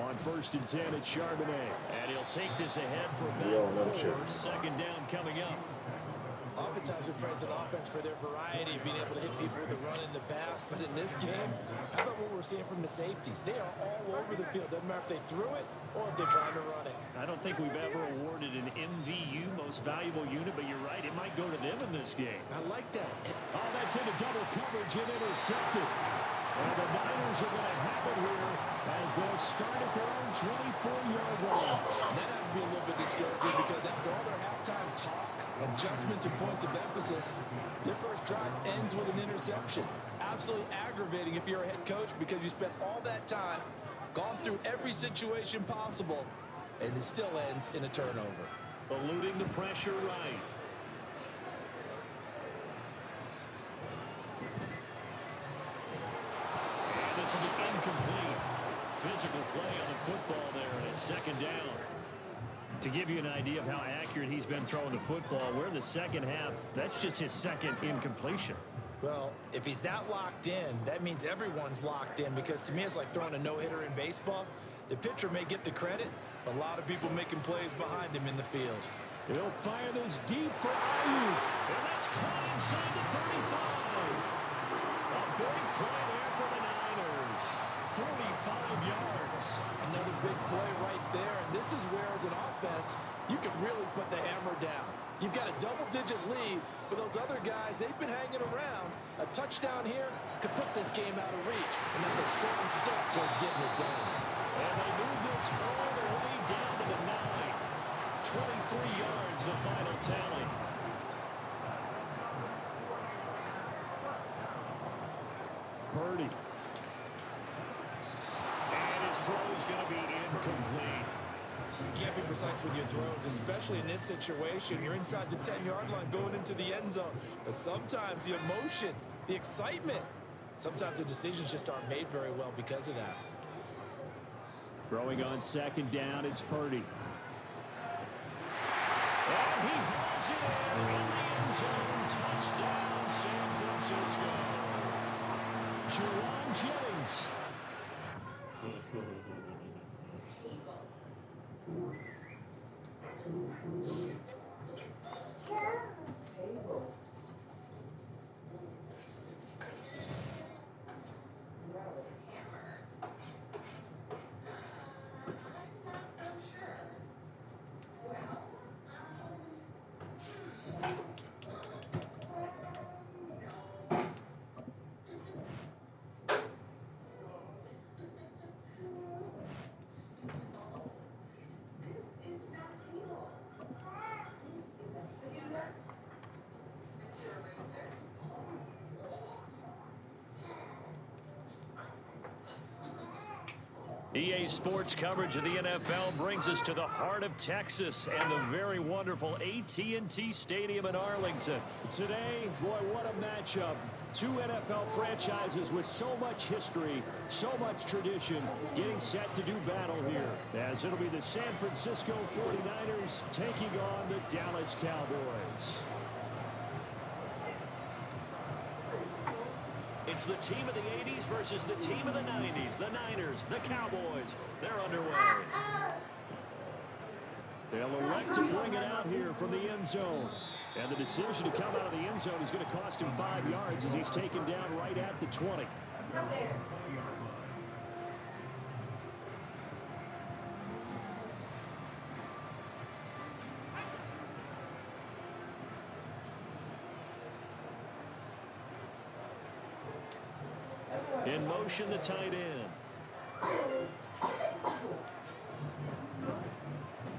On 1st and 10, it's Charbonnet. And he'll take this ahead for about 4. Second down coming up. Oftentimes we praise an offense for their variety, being able to hit people with the run in the pass. But in this game, how about what we're seeing from the safeties? They are all over the field. Doesn't matter if they threw it or if they're trying to run it. I don't think we've ever awarded an MVU, most valuable unit, but you're right, it might go to them in this game. I like that. Oh, that's into double coverage and intercepted. And the Niners are going to have it here as they'll start at their own 24-yard line. That has to be a little bit discouraging because after all their halftime talk, adjustments and points of emphasis, their first drive ends with an interception. Absolutely aggravating if you're a head coach because you spent all that time, gone through every situation possible, and it still ends in a turnover. Eluding the pressure right. And this will be incomplete. Physical play on the football there, and it's second down. To give you an idea of how accurate he's been throwing the football, we're in the second half. That's just his second incompletion. Well, if he's that locked in, that means everyone's locked in because to me it's like throwing a no-hitter in baseball. The pitcher may get the credit, but a lot of people making plays behind him in the field. He'll fire this deep for Ayuk. And that's caught inside the 35. A big play there for the Niners. 45 yards. Another big play right there, and this is where, as an offense, you can really put the hammer down. You've got a double-digit lead, but those other guys, they've been hanging around. A touchdown here could put this game out of reach, and that's a strong step towards getting it done. And they move this all the way down to the 9. 23 yards, the final tally. Purdy. And his throw is going to be incomplete. You can't be precise with your throws, especially in this situation. You're inside the 10-yard line going into the end zone. But sometimes the emotion, the excitement, sometimes the decisions just aren't made very well because of that. Throwing on second down, it's Purdy. And he hauls it in the end zone. Touchdown, San Francisco. Jerron Jennings. EA Sports coverage of the NFL brings us to the heart of Texas and the very wonderful AT&T Stadium in Arlington. Today, boy, what a matchup. Two NFL franchises with so much history, so much tradition, getting set to do battle here. As it'll be the San Francisco 49ers taking on the Dallas Cowboys. It's the team of the 80s versus the team of the 90s. The Niners, the Cowboys, they're underway. They'll elect to bring it out here from the end zone. And the decision to come out of the end zone is going to cost him 5 yards as he's taken down right at the 20. In motion, the tight end.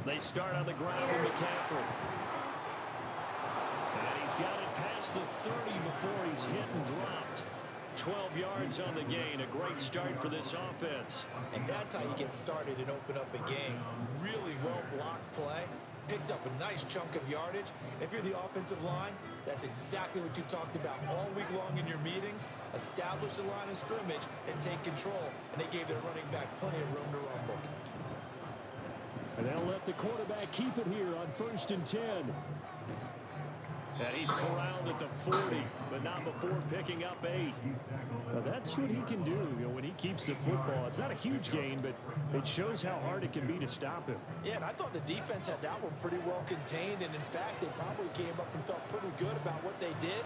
They start on the ground with McCaffrey. And he's got it past the 30 before he's hit and dropped. 12 yards on the gain. A great start for this offense. And that's how you get started and open up a game. Really well-blocked play. Picked up a nice chunk of yardage. If you're the offensive line, that's exactly what you've talked about all week long in your meetings. Establish the line of scrimmage and take control. And they gave their running back plenty of room to rumble. And they'll let the quarterback keep it here on 1st and 10. And he's corralled at the 40, but not before picking up 8. Now that's what he can do, when he keeps the football. It's not a huge gain, but it shows how hard it can be to stop him. Yeah, and I thought the defense had that one pretty well contained, and in fact, they probably came up and felt pretty good about what they did.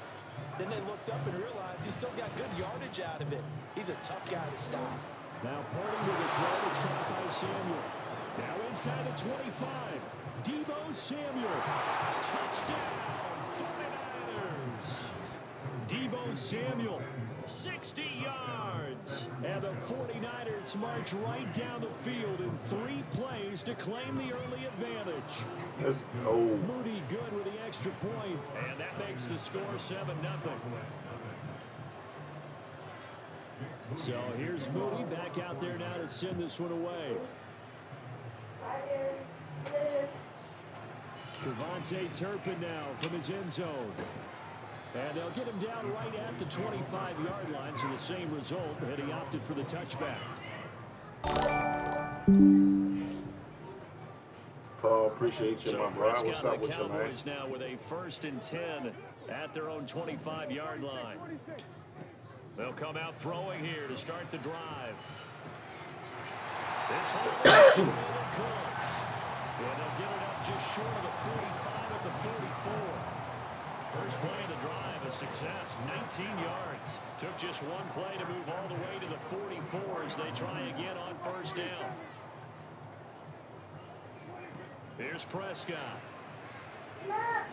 Then they looked up and realized he still got good yardage out of it. He's a tough guy to stop. Now Purdy with a throw. It's caught by Samuel. Now inside the 25. Deebo Samuel. Touchdown, 49ers. Deebo Samuel, 60 yards. And the 49ers march right down the field in 3 plays to claim the early advantage. Let's go. Moody good with the extra point. And that makes the score 7-0. So here's Moody back out there now to send this one away. Devontae Turpin now from his end zone. And they'll get him down right at the 25-yard line, so the same result, but he opted for the touchback. Paul, appreciate you, my bro. What's up with you, man? Cowboys now with a 1st and 10 at their own 25-yard line. They'll come out throwing here to start the drive. It's Cooks. And they'll get it up just short of the 45 at the 44. First play of the drive, a success, 19 yards. Took just one play to move all the way to the 44 as they try again on 1st down. Here's Prescott. That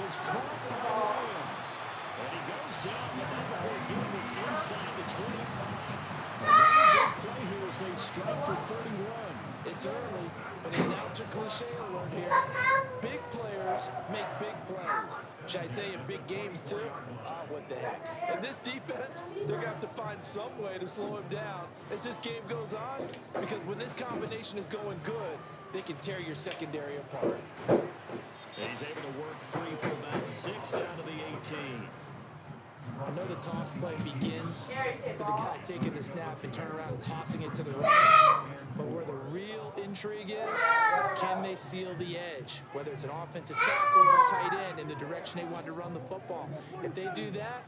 is caught by Lamb. And he goes down before getting this inside the 25. Another big play here as they strike for 31. It's early, but announcer cliche alert here. Big players make big plays. Should I say in big games too? What the heck. And this defense, they're going to have to find some way to slow him down as this game goes on, because when this combination is going good, they can tear your secondary apart. He's able to work free for about 6 down to the 18. I know the toss play begins with the guy taking the snap and turn around and tossing it to the right. But where the real intrigue is, can they seal the edge? Whether it's an offensive tackle or a tight end in the direction they want to run the football. If they do that,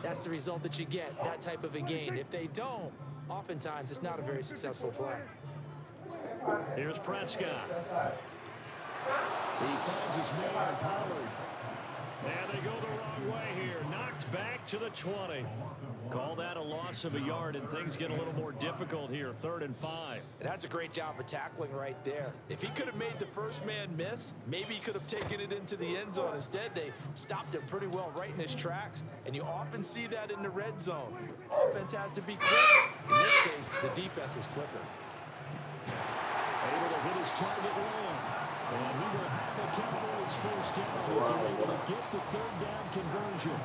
that's the result that you get, that type of a gain. If they don't, oftentimes it's not a very successful play. Here's Prescott. He finds his man, Pollard. And they go the wrong way here. Knocked back to the 20. Call that a loss of a yard, and things get a little more difficult here. 3rd and 5. And that's a great job of tackling right there. If he could have made the first man miss, maybe he could have taken it into the end zone. Instead, they stopped him pretty well right in his tracks, and you often see that in the red zone. Offense has to be quick. In this case, the defense was quicker. Able to hit his target long. And he will have the Cowboys 1st down as they're able to get the 3rd down conversion.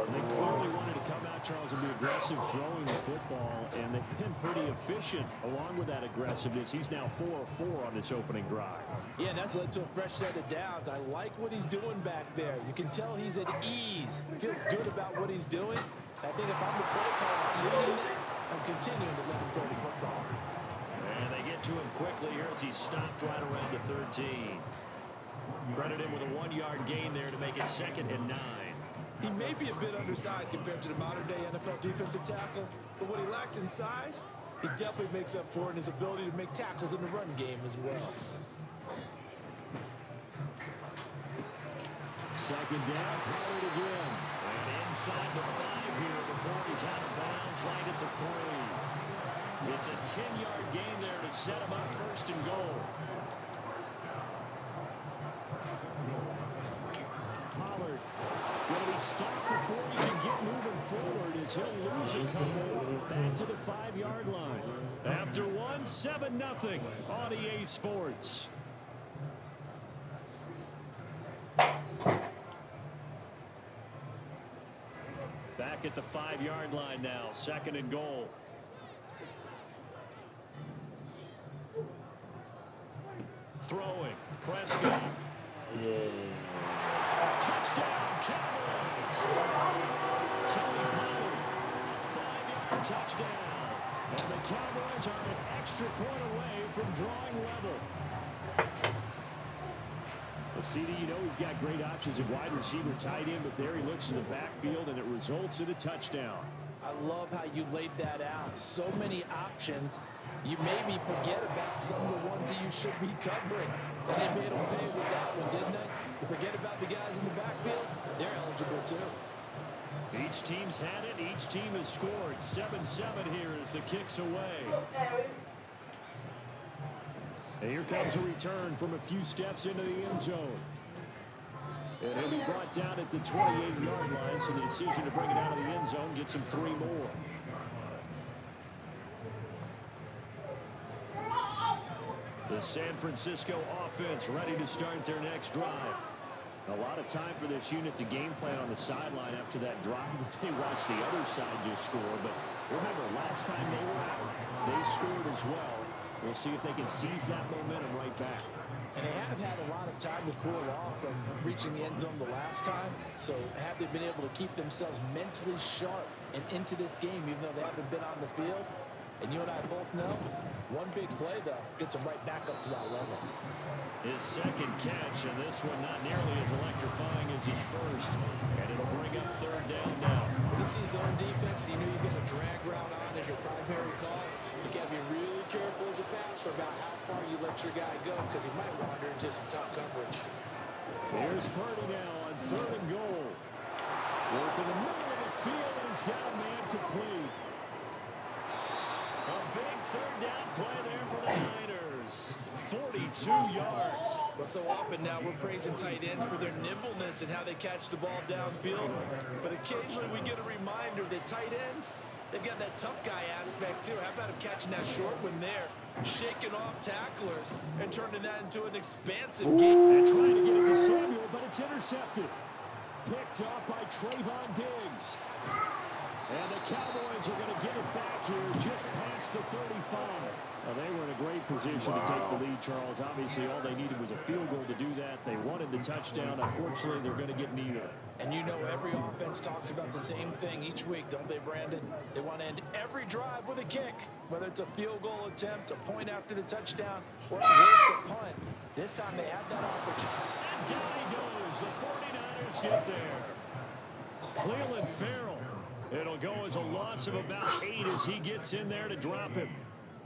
They clearly wanted to come out, Charles, and be aggressive throwing the football, and they've been pretty efficient along with that aggressiveness. He's now 4 of 4 on this opening drive. Yeah, and that's led to a fresh set of downs. I like what he's doing back there. You can tell he's at ease. Feels good about what he's doing. I think if I'm the play caller, I'm continuing to let him throw the football. And they get to him quickly here as he's stopped right around the 13. Credit him with a 1-yard gain there to make it 2nd and 9. He may be a bit undersized compared to the modern-day NFL defensive tackle, but what he lacks in size, he definitely makes up for in his ability to make tackles in the run game as well. 2nd down, Pollard again. And inside the 5 here before he's out of bounds right at the 3. It's a 10-yard gain there to set him up 1st and goal. Pollard going to be stopped before he can get moving forward as he'll lose a couple back to the 5-yard line. After 1, 7-0 on EA Sports. Back at the 5-yard line now, 2nd and goal. Throwing, Prescott. Touchdown, Cowboys. Tony Pollard, 5-yard touchdown. And the Cowboys are an extra point away from drawing level. Well, CD, you know he's got great options at wide receiver, tight end, but there he looks in the backfield, and it results in a touchdown. I love how you laid that out. So many options. You maybe forget about some of the ones that you should be covering. And they made them pay with that one, didn't they? You forget about the guys in the backfield, they're eligible too. Each team's had it. Each team has scored. 7-7 here as the kick's away. And here comes a return from a few steps into the end zone. And he'll be brought down at the 28-yard line, so the decision to bring it out of the end zone gets him 3 more. The San Francisco offense ready to start their next drive. A lot of time for this unit to game plan on the sideline after that drive that they watched the other side just score. But remember, last time they were out, they scored as well. We'll see if they can seize that momentum right back. And they have had a lot of time to cool off from reaching the end zone the last time. So have they been able to keep themselves mentally sharp and into this game, even though they haven't been on the field? And you and I both know, one big play, though, gets them right back up to that level. His second catch, and this one not nearly as electrifying as his first. And it'll bring up 3rd down now. When you see zone defense and you know you've got a drag route on as your primary call, you got to be really careful as a passer about how far you let your guy go because he might wander into some tough coverage. Here's Purdy now on 3rd and goal. Working the middle of the field, and he's got a man complete. A big 3rd down play there for the Niners. 42 yards. Well, so often now we're praising tight ends for their nimbleness and how they catch the ball downfield. But occasionally we get a reminder that tight ends, they've got that tough guy aspect too. How about him catching that short one there, shaking off tacklers, and turning that into an expansive game? And trying to get it to Samuel, but it's intercepted. Picked off by Trayvon Diggs. And the Cowboys are going to get it back here just past the 35. Well, they were in a great position to take the lead, Charles. Obviously, all they needed was a field goal to do that. They wanted the touchdown. Unfortunately, they're going to get neither. And you know every offense talks about the same thing each week, don't they, Brandon? They want to end every drive with a kick, whether it's a field goal attempt, a point after the touchdown, or at worst, a punt. This time they had that opportunity. And down he goes. The 49ers get there. Cleveland Farrell. It'll go as a loss of about 8 as he gets in there to drop him.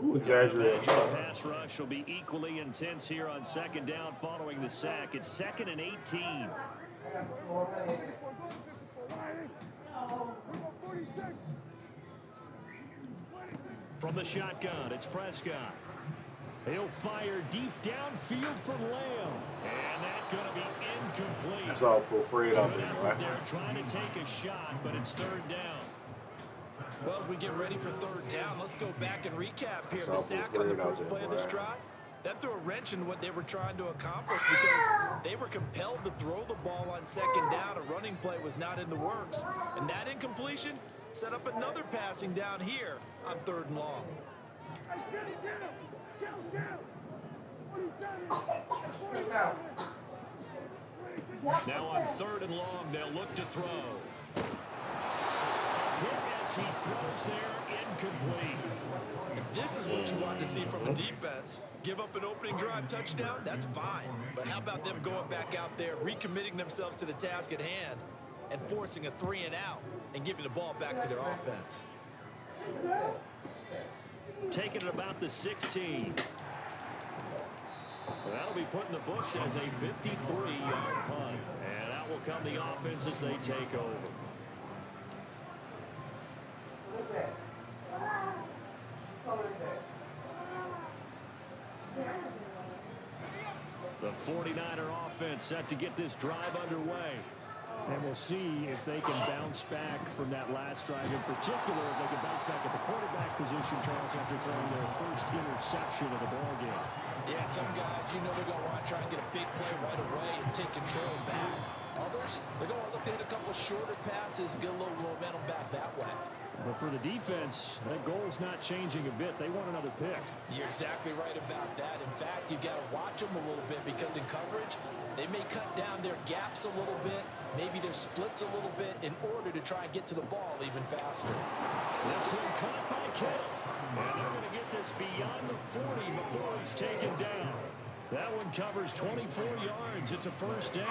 Ooh, exaggerated. The pass rush will be equally intense here on 2nd down following the sack. It's 2nd and 18. From the shotgun, it's Prescott. He'll fire deep downfield for Lamb. And that's going to be incomplete. That's all for Fred out Good there, effort right? there trying to take a shot, but it's 3rd down. Well, as we get ready for 3rd down, let's go back and recap here. The That's all sack for on the Fred out first there, play of this right? drive, that threw a wrench in what they were trying to accomplish because they were compelled to throw the ball on 2nd down. A running play was not in the works. And that incompletion set up another passing down here on 3rd and long. Now on 3rd and long, they'll look to throw. Hit as he throws there, incomplete. If this is what you want to see from a defense, give up an opening drive touchdown, that's fine. But how about them going back out there, recommitting themselves to the task at hand, and forcing a 3 and out and giving the ball back to their offense? Taking it about the 16. Well, that'll be put in the books as a 53-yard punt. And out will come the offense as they take over. The 49er offense set to get this drive underway. And we'll see if they can bounce back from that last drive. In particular, if they can bounce back at the quarterback position, Charles, after throwing their first interception of the ballgame. Yeah, some guys, you know they're going to want to try and get a big play right away and take control back. Others, they're going to look to hit a couple shorter passes, get a little momentum back that way. But for the defense, that goal's not changing a bit. They want another pick. You're exactly right about that. In fact, you've got to watch them a little bit because in coverage, they may cut down their gaps a little bit, maybe their splits a little bit in order to try and get to the ball even faster. This one caught by Kittle. And they're going to get this beyond the 40 before it's taken down. That one covers 24 yards. It's a first down.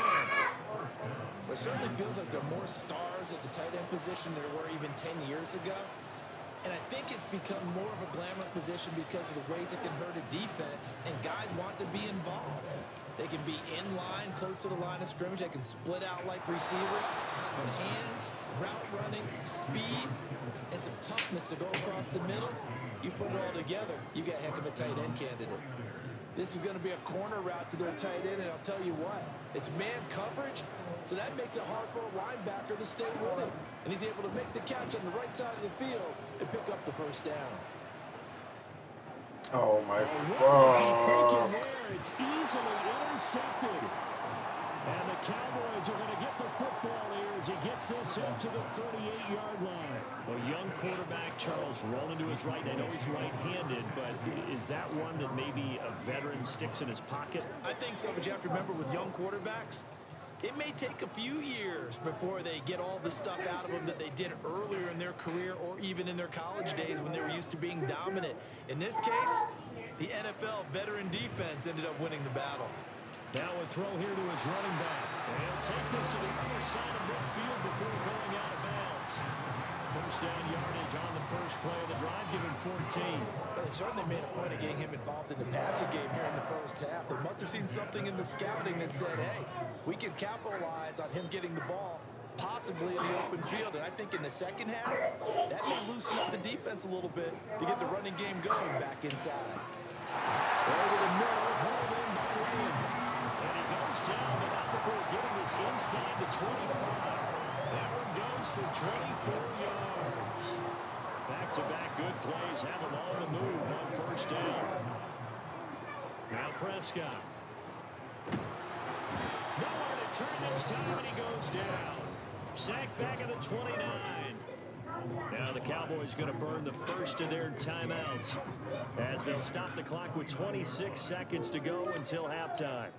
It certainly feels like there are more stars at the tight end position than there were even 10 years ago. And I think it's become more of a glamour position because of the ways it can hurt a defense, and guys want to be involved. They can be in line, close to the line of scrimmage. They can split out like receivers. But hands, route running, speed, and some toughness to go across the middle, you put it all together, you got a heck of a tight end candidate. This is going to be a corner route to their tight end, and I'll tell you what, it's man coverage, so that makes it hard for a linebacker to stay with him. And he's able to make the catch on the right side of the field and pick up the first down. Oh, my What is he thinking God. there? It's easily intercepted. And the Cowboys are going to get the football here as he gets this up to the 38-yard line. A young quarterback, Charles, rolling to his right. I know he's right-handed, but is that one that maybe a veteran sticks in his pocket? I think so, but you have to remember with young quarterbacks, it may take a few years before they get all the stuff out of them that they did earlier in their career or even in their college days when they were used to being dominant. In this case, the NFL veteran defense ended up winning the battle. Now a throw here to his running back. And he'll take this to the other side of midfield before going out of bounds. First down yardage on the first play of the drive, giving 14. But they certainly made a point of getting him involved in the passing game here in the first half. They must have seen something in the scouting that said, hey, we can capitalize on him getting the ball, possibly in the open field. And I think in the second half, that may loosen up the defense a little bit to get the running game going back inside. Over the middle, hauled in by Lee. And he goes down, but not before getting this inside the 25. That one goes for 24 yards. Back-to-back good plays have them on the move on first down. Now Prescott. Nowhere to turn this time, and he goes down. Sacked back at the 29. Now the Cowboys going to burn the first of their timeouts as they'll stop the clock with 26 seconds to go until halftime.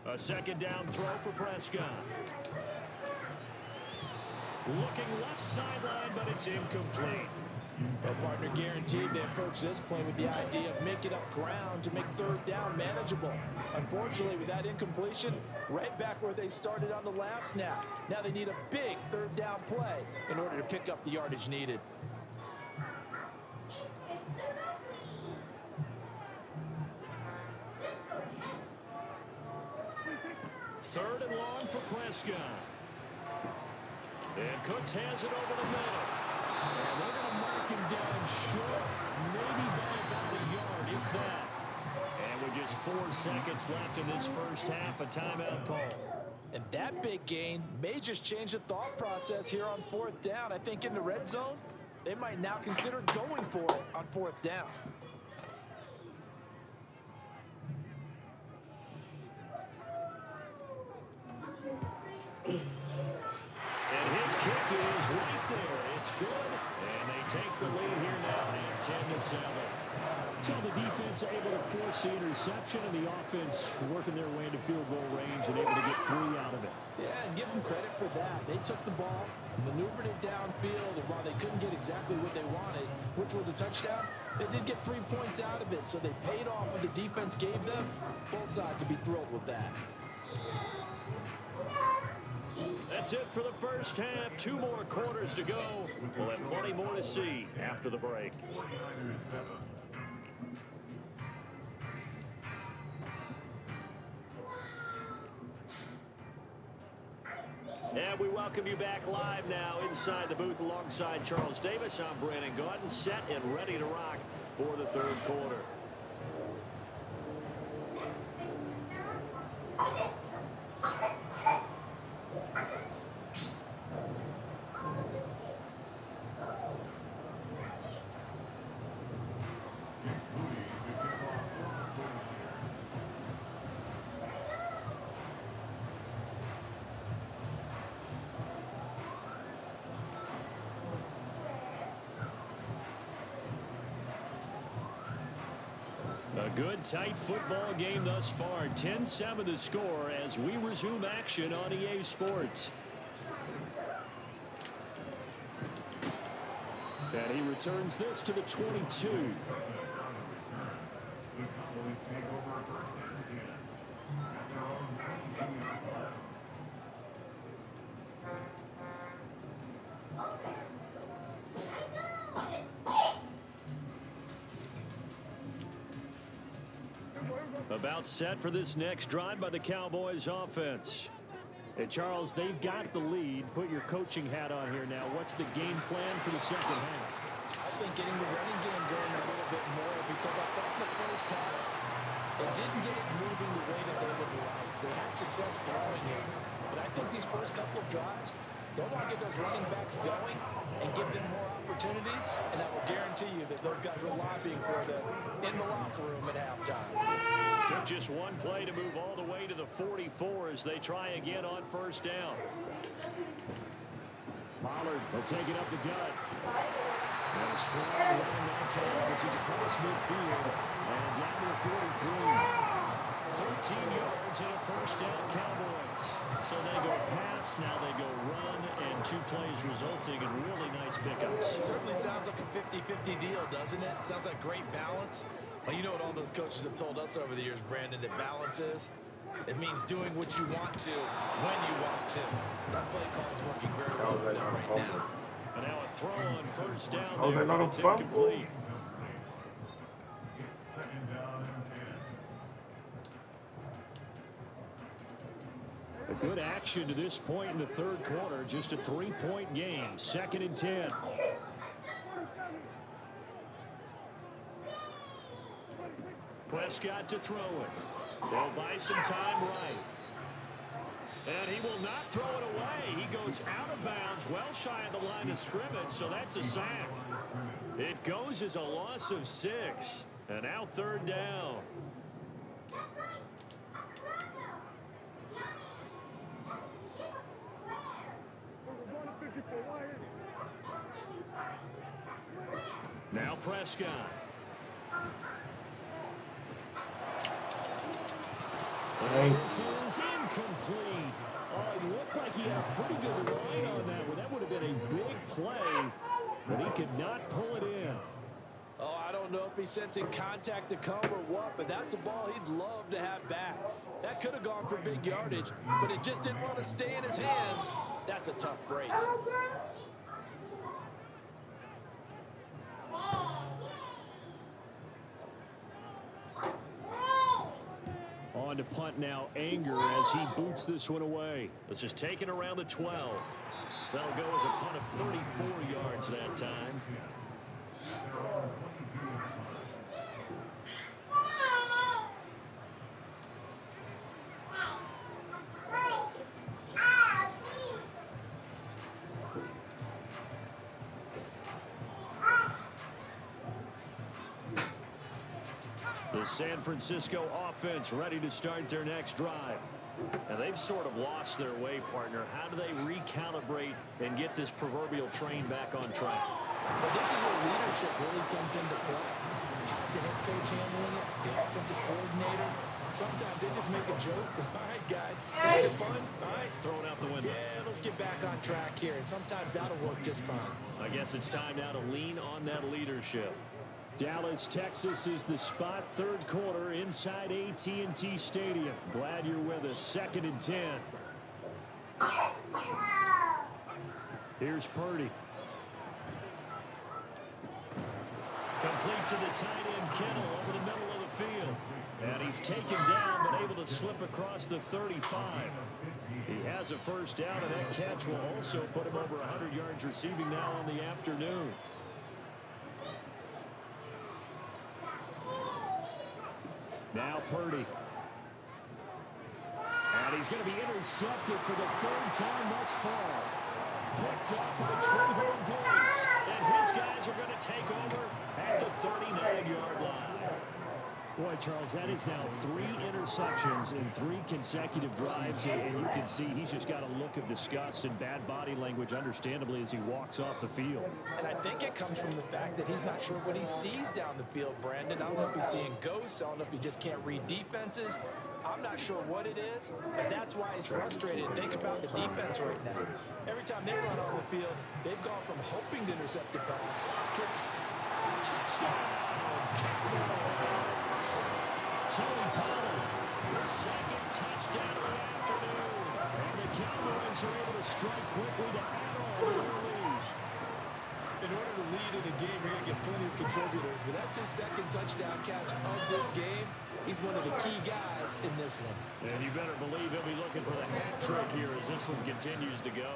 A second down throw for Prescott. Looking left sideline, but it's incomplete. Well, partner, guaranteed they approach this play with the idea of making up ground to make third down manageable. Unfortunately, with that incompletion, right back where they started on the last snap. Now they need a big third down play in order to pick up the yardage needed. Third and long for Prescott. And Cooks has it over the middle. And they're going to mark him down short, maybe by about a yard, if that. And with just 4 seconds left in this first half, a timeout call. And that big gain may just change the thought process here on fourth down. I think in the red zone, they might now consider going for it on fourth down. And his kick is right there. It's good. And they take the lead here now at 10-7. So the defense able to force the interception, and the offense working their way into field goal range and able to get 3 out of it. Yeah, and give them credit for that. They took the ball, maneuvered it downfield, and while they couldn't get exactly what they wanted, which was a touchdown, they did get 3 points out of it. So they paid off what the defense gave them. Both sides to be thrilled with that. That's it for the first half. 2 more quarters to go. We'll have plenty more to see after the break. And we welcome you back live now inside the booth alongside Charles Davis. I'm Brandon Gaudin, set and ready to rock for the third quarter. A good, tight football game thus far. 10-7 the score as we resume action on EA Sports. And he returns this to the 22. The Cowboys take over first and 10. At their own 19-yard line. About set for this next drive by the Cowboys offense. Hey, Charles, they've got the lead. Put your coaching hat on here now. What's the game plan for the second half? I think getting the running game going a little bit more, because I thought in the first half they didn't get it moving the way that they would like. They had success throwing it, but I think these first couple of drives, they'll want to get those running backs going and give them more opportunities, and I will guarantee you that those guys were lobbying for them in the locker room at halftime. Took just one play to move all the way to the 44 as they try again on first down. Pollard will take it up the gut. And a strong run that time as he's across midfield and down to the 43. 13 yards and a first down, Cowboys. So they go pass, now they go run, and 2 plays resulting in really nice pickups. It certainly sounds like a 50-50 deal, doesn't it? Sounds like great balance. Well, you know what all those coaches have told us over the years, Brandon, that balance is? It means doing what you want to, when you want to. That play call is working very well for them right now. And now a throw on first down. I was like, not a It's fumble. incomplete. It's second down and 10. A good action to this point in the third quarter. Just a 3-point game. 2nd and 10. Prescott to throw it. They'll buy some time right. And he will not throw it away. He goes out of bounds, well shy of the line of scrimmage, so that's a sack. It goes as a loss of 6. And now 3rd down. Now Prescott. This is incomplete. Oh, it looked like he had a pretty good line on that one. That would have been a big play, but he could not pull it in. Oh, I don't know if he's sensing contact to come or what, but that's a ball he'd love to have back. That could have gone for big yardage, but it just didn't want to stay in his hands. That's a tough break. On to punt now, Anger, as he boots this one away. This is taken around the 12. That'll go as a punt of 34 yards that time. The San Francisco offense ready to start their next drive. And they've sort of lost their way, partner. How do they recalibrate and get this proverbial train back on track? Well, this is where leadership really comes into play. How's the head coach handling it? The offensive coordinator? Sometimes they just make a joke. All right, guys, having fun? All right, Throw it out the window. yeah, let's get back on track here. And sometimes that'll work just fine. I guess it's time now to lean on that leadership. Dallas, Texas is the spot. 3rd quarter inside AT&T Stadium. Glad you're with us. 2nd and 10. Here's Purdy. Complete to the tight end Kittle over the middle of the field. And he's taken down but able to slip across the 35. He has a first down, and that catch will also put him over 100 yards receiving now on the afternoon. Now Purdy. And he's going to be intercepted for the 3rd time thus far. Picked up by Trayvon Diggs. And his guys are going to take over at the 39-yard line. Boy, Charles, that is now 3 interceptions in 3 consecutive drives. And you can see he's just got a look of disgust and bad body language, understandably, as he walks off the field. And I think it comes from the fact that he's not sure what he sees down the field, Brandon. I don't know if he's seeing ghosts. I don't know if he just can't read defenses. I'm not sure what it is, but that's why he's frustrated. Think about the defense right now. Every time they run on the field, they've gone from hoping to intercept the pass to Touchdown, Cowboys. Tony Pollard, his second touchdown of the afternoon. And the Cowboys are able to strike quickly to add on to their lead. In order to lead in a game, you're going to get plenty of contributors, but that's his second touchdown catch of this game. He's one of the key guys in this one. And you better believe he'll be looking for the hat trick here as this one continues to go.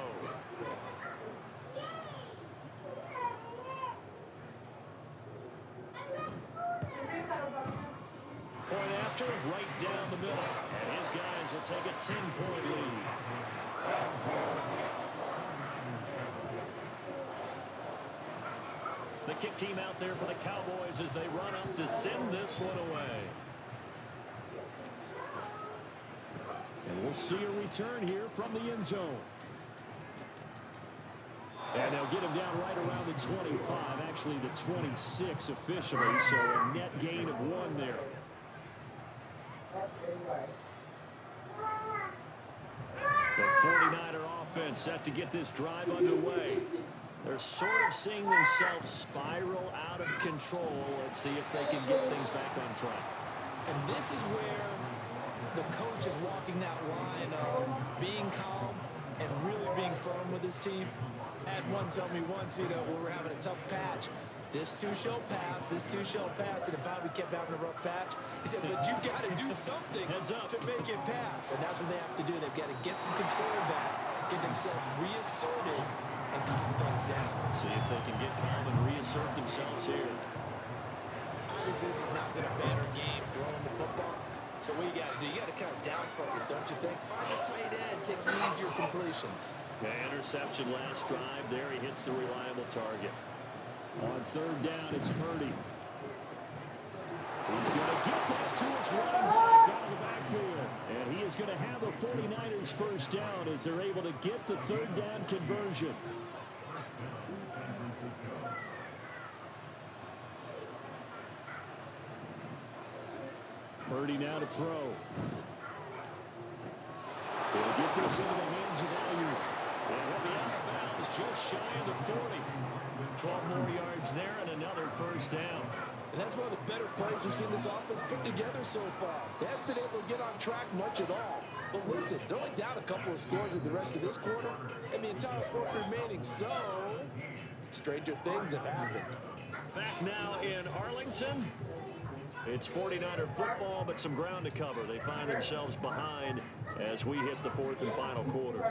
Point after, right down the middle. And his guys will take a 10-point lead. The kick team out there for the Cowboys as they run up to send this one away. And we'll see a return here from the end zone. And they'll get him down right around the 25, actually the 26 officially, so a net gain of 1 there. The 49er offense set to get this drive underway. They're sort of seeing themselves spiral out of control. Let's see if they can get things back on track. And this is where the coach is walking that line of being calm and really being firm with his team. Had one tell me once, we were having a tough patch. This too shall pass, this too shall pass. And if we kept having a rough patch, he said, but you got to do something to make it pass. And that's what they have to do. They've got to get some control back, get themselves reasserted, and calm things down. See if they can get calm and reassert themselves here. Obviously, this has not been a better game throwing the football. So what you got to do, you got to kind of down focus, don't you think? Find the tight end, take some easier completions. Yeah, interception last drive there. He hits the reliable target. On third down, it's Purdy. He's going to get that to his running back out of the backfield. And he is going to have the 49ers first down as they're able to get the third down conversion. Purdy now to throw. He'll get this into the hands of Value. And he'll be out of bounds just shy of the 40. 12 more yards there and another first down. And that's one of the better plays we've seen this offense put together so far. They haven't been able to get on track much at all. But listen, they're only down a couple of scores with the rest of this quarter and the entire fourth remaining. So, stranger things have happened. Back now in Arlington. It's 49er football, but some ground to cover. They find themselves behind as we hit the fourth and final quarter.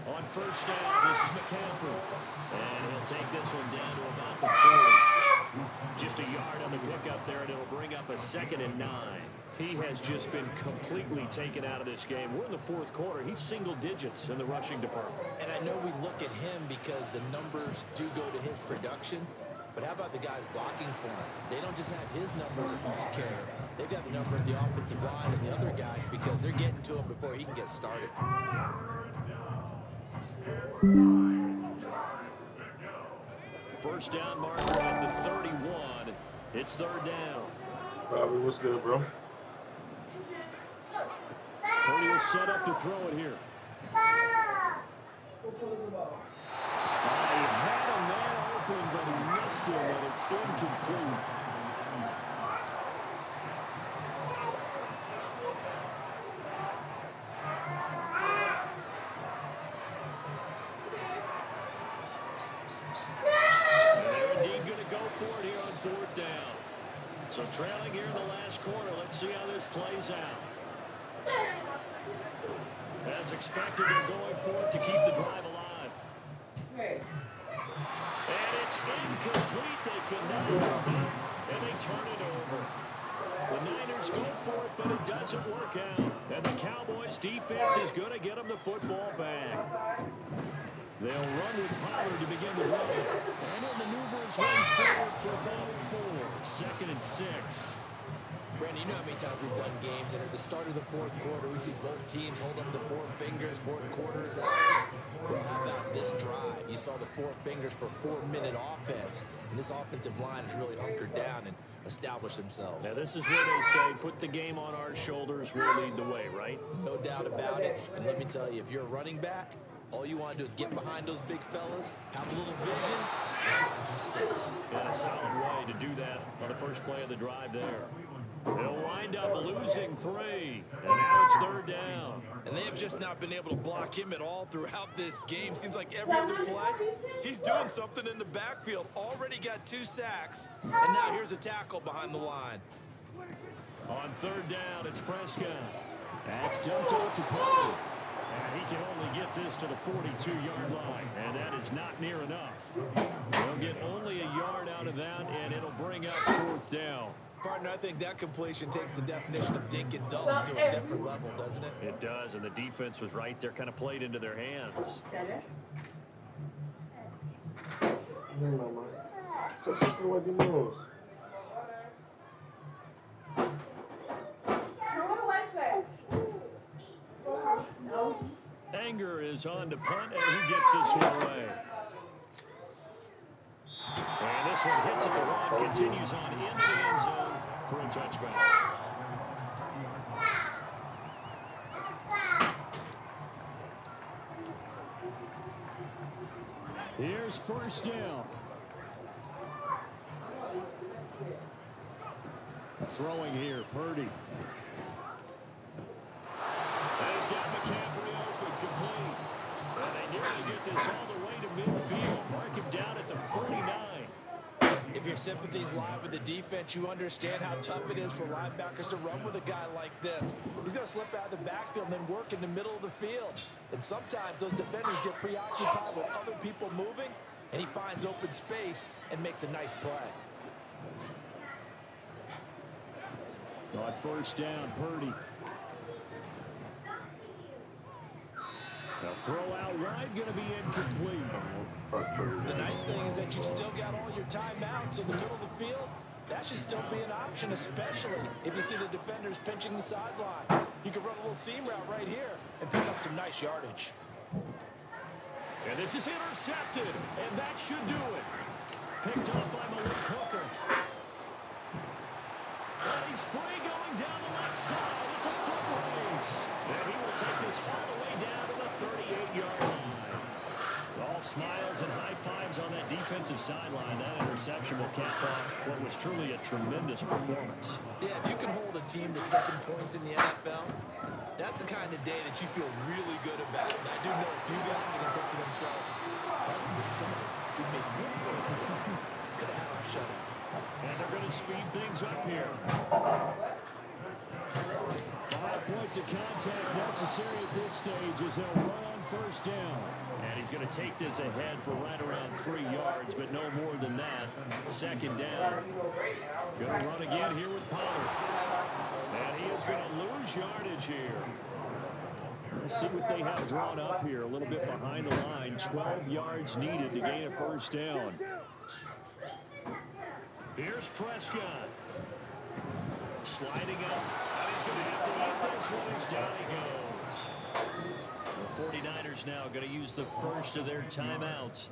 On first down, this is McCaffrey. And he'll take this one down to about the 40. Just a yard on the pickup there, and it'll bring up a 2nd and 9. He has just been completely taken out of this game. We're in the fourth quarter. He's single digits in the rushing department. And I know we look at him because the numbers do go to his production. But how about the guys blocking for him? They don't just have his number as a ball carrier. They've got the number of the offensive line and the other guys because they're getting to him before he can get started. First down marker at the 31. It's third down. Bobby, what's good, bro? Purdy will set up to throw it here. He had a man open, but he missed it, and it's incomplete. They're indeed going to go for it here on fourth down. So trailing here in the last quarter, let's see how this plays out. As expected, they're going for it to keep the drive alive. And it's incomplete. They cannot do it, and they turn it over. The Niners go for it, but it doesn't work out. And the Cowboys defense is going to get them the football back. They'll run with Pollard to begin the run. And the maneuvers run forward for about 4. 2nd and 6. Brandon, you know how many times we've done games, and at the start of the fourth quarter, we see both teams hold up the four fingers, fourth quarter is ours. Well, how about this drive? You saw the four fingers for 4-minute offense, and this offensive line has really hunkered down and established themselves. Now, this is where they say, put the game on our shoulders, we'll lead the way, right? No doubt about it. And let me tell you, if you're a running back, all you want to do is get behind those big fellas, have a little vision, and find some space. And a solid way to do that on the first play of the drive there. They'll wind up losing 3, and now it's 3rd down. And they have just not been able to block him at all throughout this game. Seems like every other play, he's doing something in the backfield. Already got 2 sacks, and now here's a tackle behind the line. On 3rd down, it's Prescott. That's dumped off to Poe. And he can only get this to the 42-yard line, and that is not near enough. They'll get only a yard out of that, and it'll bring up 4th down. Partner, I think that completion takes the definition of dink and dunk to a different level, doesn't it? It does, and the defense was right there, kind of played into their hands. Anger is on to punt, and he gets this one away. And this one hits at the run, continues on into the end zone for a touchback. Here's 1st down. Throwing here, Purdy. He's got McCaffrey open, complete. And they nearly get this all the way to midfield. Mark him down at the 49. If your sympathies lie with the defense, you understand how tough it is for linebackers to run with a guy like this. He's going to slip out of the backfield and then work in the middle of the field. And sometimes those defenders get preoccupied with other people moving, and he finds open space and makes a nice play. On 1st down, Purdy. The throw out wide going to be incomplete. The nice thing is that you've still got all your timeouts, so the middle of the field, that should still be an option, especially if you see the defenders pinching the sideline. You can run a little seam route right here and pick up some nice yardage. And this is intercepted, and that should do it. Picked up by Malik Hooker. And he's free going down the left side. It's a foot race. And he will take this all the way down to the 38-yard line. All smiles and high fives on that defensive sideline. That interception will cap off what was truly a tremendous performance. Yeah, if you can hold a team to 7 points in the NFL, that's the kind of day that you feel really good about. And I do know a few guys are going to think to themselves, having the 7, if we made 1 more play, could have had our shutout. And they're going to speed things up here. 5 points of contact necessary at this stage as they'll run on 1st down. And he's going to take this ahead for right around 3 yards, but no more than that. 2nd down. Going to run again here with Pollard. And he is going to lose yardage here. Let's see what they have drawn up here. A little bit behind the line. 12 yards needed to gain a 1st down. Here's Prescott. Sliding up. And he's going to have to eat this one as down he goes. The 49ers now going to use the first of their timeouts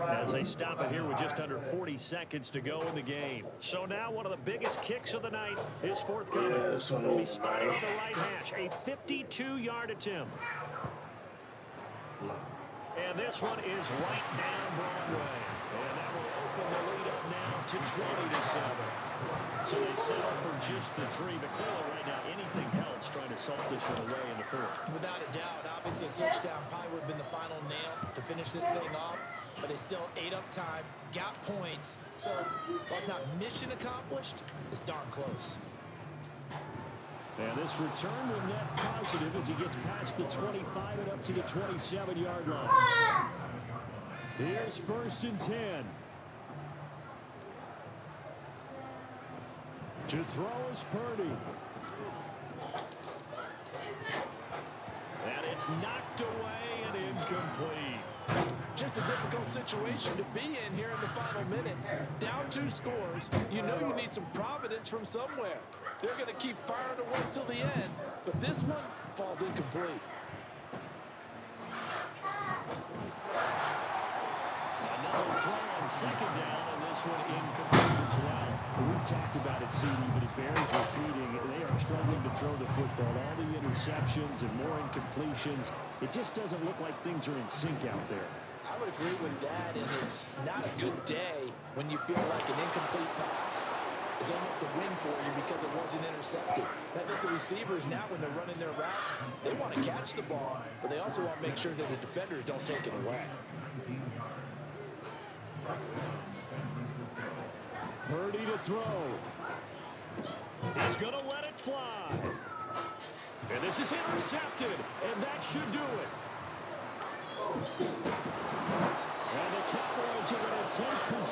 as they stop it here with just under 40 seconds to go in the game. So now one of the biggest kicks of the night is forthcoming. It'll be spotted on the right hash. A 52-yard attempt. And this one is right down Broadway. And that will open the lead up now to 20-7. So they settle for just the 3, but clearly right now anything helps trying to salt this one away in the 4th. Without a doubt, obviously a touchdown probably would have been the final nail to finish this thing off, but they still ate up time, got points, so while it's not mission accomplished, it's darn close. And this return will net positive as he gets past the 25 and up to the 27-yard line. Here's 1st and 10. To throw is Purdy. And it's knocked away and incomplete. Just a difficult situation to be in here in the final minute. Down 2 scores. You know you need some providence from somewhere. They're going to keep firing away till the end, but this one falls incomplete. Another throw on second down, and this one incomplete as well. We've talked about it, CD, but it bears repeating. They are struggling to throw the football. All the interceptions and more incompletions. It just doesn't look like things are in sync out there. I would agree with that, and it's not a good day when you feel like an incomplete pass is almost a win for you because it wasn't intercepted. And I think the receivers now, when they're running their routes, they want to catch the ball, but they also want to make sure that the defenders don't take it away. Purdy to throw. He's going to let it fly. And this is intercepted, and that should do it. And the Cowboys are going to take possession.